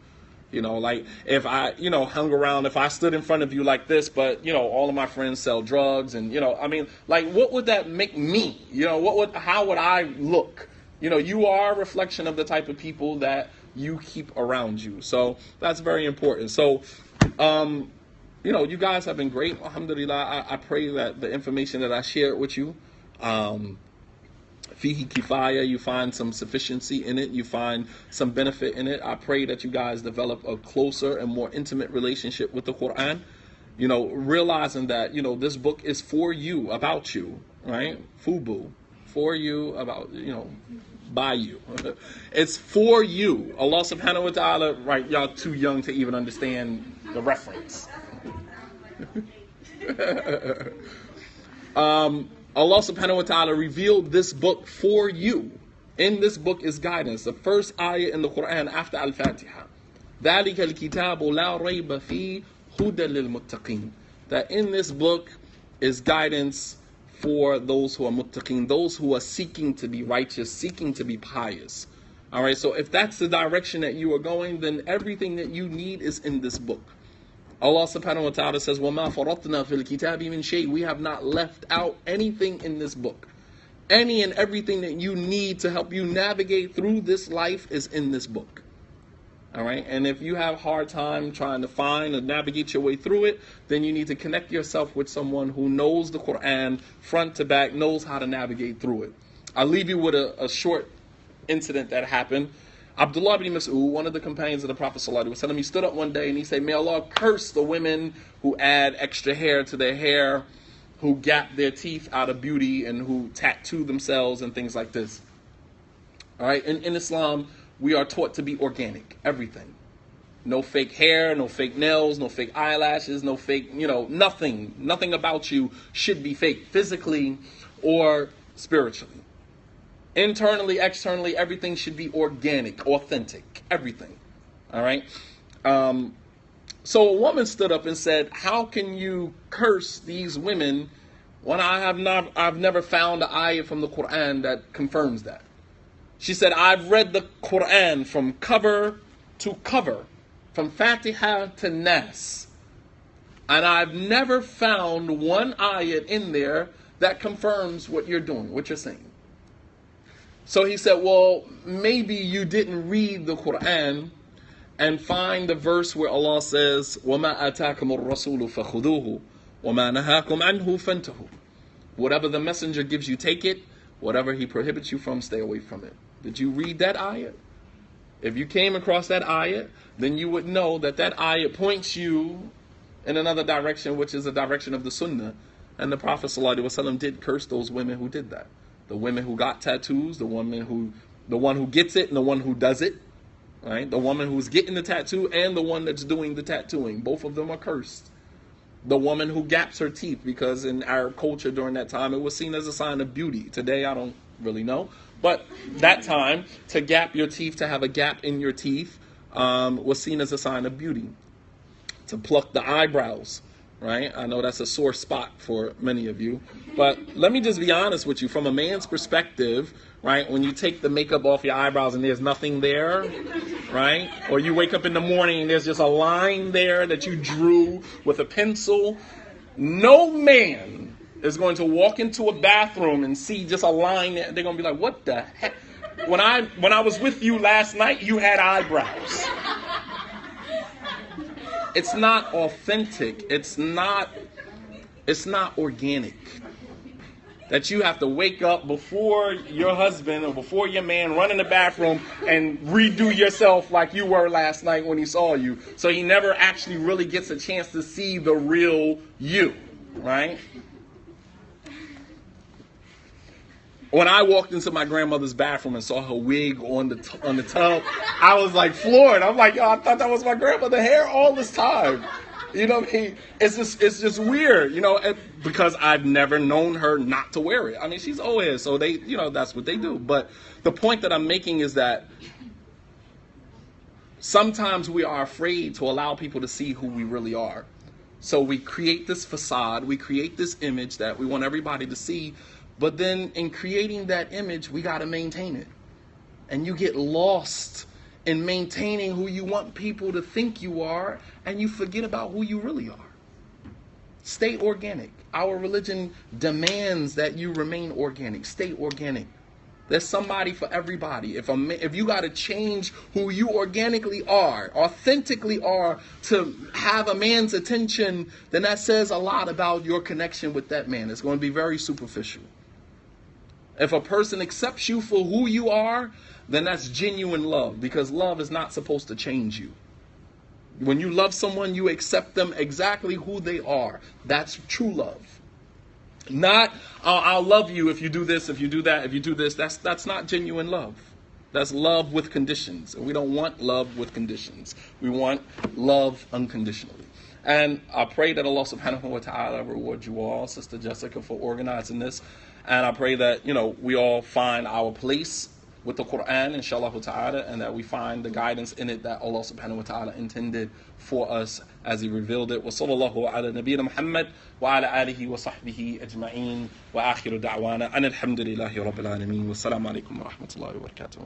A: You know, like if I, hung around, if I stood in front of you like this, but, all of my friends sell drugs and, I mean, like, what would that make me? How would I look? You are a reflection of the type of people that you keep around you. So that's very important. So, you guys have been great. Alhamdulillah. I pray that the information that I shared with you, fihi kifaya, you find some sufficiency in it, you find some benefit in it. I pray that you guys develop a closer and more intimate relationship with the Qur'an, realizing that, this book is for you, about you, right? Fubu, for you, about, by you. It's for you. Allah subhanahu wa ta'ala, right, y'all too young to even understand the reference. Allah subhanahu wa ta'ala revealed this book for you. In this book is guidance. The first ayah in the Qur'an after Al-Fatiha. ذَلِكَ الْكِتَابُ لَا رَيْبَ فِيهِ هُدًى لِلْمُتَّقِينَ. That in this book is guidance for those who are muttaqeen, those who are seeking to be righteous, seeking to be pious. All right, so if that's the direction that you are going, then everything that you need is in this book. Allah subhanahu wa ta'ala says, وَمَا فَرَطْنَا فِي الْكِتَابِ مِنْ شَيْءٍ. We have not left out anything in this book. Any and everything that you need to help you navigate through this life is in this book. All right, and if you have a hard time trying to find or navigate your way through it, then you need to connect yourself with someone who knows the Qur'an front to back, knows how to navigate through it. I'll leave you with a short incident that happened. Abdullah ibn Mas'ud, one of the companions of the Prophet ﷺ, he stood up one day and he said, may Allah curse the women who add extra hair to their hair, who gap their teeth out of beauty, and who tattoo themselves and things like this. All right, in Islam, we are taught to be organic, everything. No fake hair, no fake nails, no fake eyelashes, no fake, nothing. Nothing about you should be fake, physically or spiritually. Internally, externally, everything should be organic, authentic, everything. All right? So a woman stood up and said, how can you curse these women when I've never found an ayah from the Qur'an that confirms that? She said, I've read the Qur'an from cover to cover, from Fatiha to Nas, and I've never found one ayat in there that confirms what you're doing, what you're saying. So he said, well, maybe you didn't read the Qur'an and find the verse where Allah says, وَمَا آتَاكُمُ الرَّسُولُ فَخُذُوهُ وَمَا نَهَاكُمْ عَنْهُ فَانْتَهُ. Whatever the messenger gives you, take it. Whatever he prohibits you from, stay away from it. Did you read that ayah? If you came across that ayah, then you would know that that ayah points you in another direction, which is the direction of the sunnah. And the Prophet ﷺ did curse those women who did that. The women who got tattoos, the one who gets it and the one who does it. Right? The woman who's getting the tattoo and the one that's doing the tattooing. Both of them are cursed. The woman who gaps her teeth, because in our culture during that time, it was seen as a sign of beauty. Today, I don't really know. But that time, to gap your teeth, to have a gap in your teeth, was seen as a sign of beauty. To pluck the eyebrows, right? I know that's a sore spot for many of you. But let me just be honest with you. From a man's perspective, right, when you take the makeup off your eyebrows and there's nothing there, right? Or you wake up in the morning and there's just a line there that you drew with a pencil. No man is going to walk into a bathroom and see just a line there. They're going to be like, what the heck? When I was with you last night, you had eyebrows. It's not authentic. It's not organic. That you have to wake up before your husband or before your man, run in the bathroom and redo yourself like you were last night when he saw you. So he never actually really gets a chance to see the real you, right? When I walked into my grandmother's bathroom and saw her wig on the tub, I was like floored. I'm like, yo, I thought that was my grandmother's hair all this time. You know what I mean? It's just weird, because I've never known her not to wear it. I mean, she's old hair, so they, that's what they do. But the point that I'm making is that sometimes we are afraid to allow people to see who we really are. So we create this facade, we create this image that we want everybody to see. But then in creating that image, we got to maintain it. And you get lost in maintaining who you want people to think you are, and you forget about who you really are. Stay organic. Our religion demands that you remain organic. Stay organic. There's somebody for everybody. If you got to change who you organically are, authentically are, to have a man's attention, then that says a lot about your connection with that man. It's going to be very superficial. If a person accepts you for who you are, then that's genuine love, because love is not supposed to change you. When you love someone, you accept them exactly who they are. That's true love. Not, oh, I'll love you if you do this, if you do that, if you do this. That's not genuine love. That's love with conditions. And we don't want love with conditions. We want love unconditionally. And I pray that Allah subhanahu wa ta'ala reward you all, Sister Jessica, for organizing this. And I pray that, we all find our place with the Qur'an, inshallah ta'ala, and that we find the guidance in it that Allah subhanahu wa ta'ala intended for us as He revealed it. Wa sallallahu ala nabiyyina Muhammad wa ala alihi wa sahbihi ajma'een wa akhiru da'wana an alhamdulillahi rabbil alameen. Wassalamu alaikum wa rahmatullahi wa barakatuh.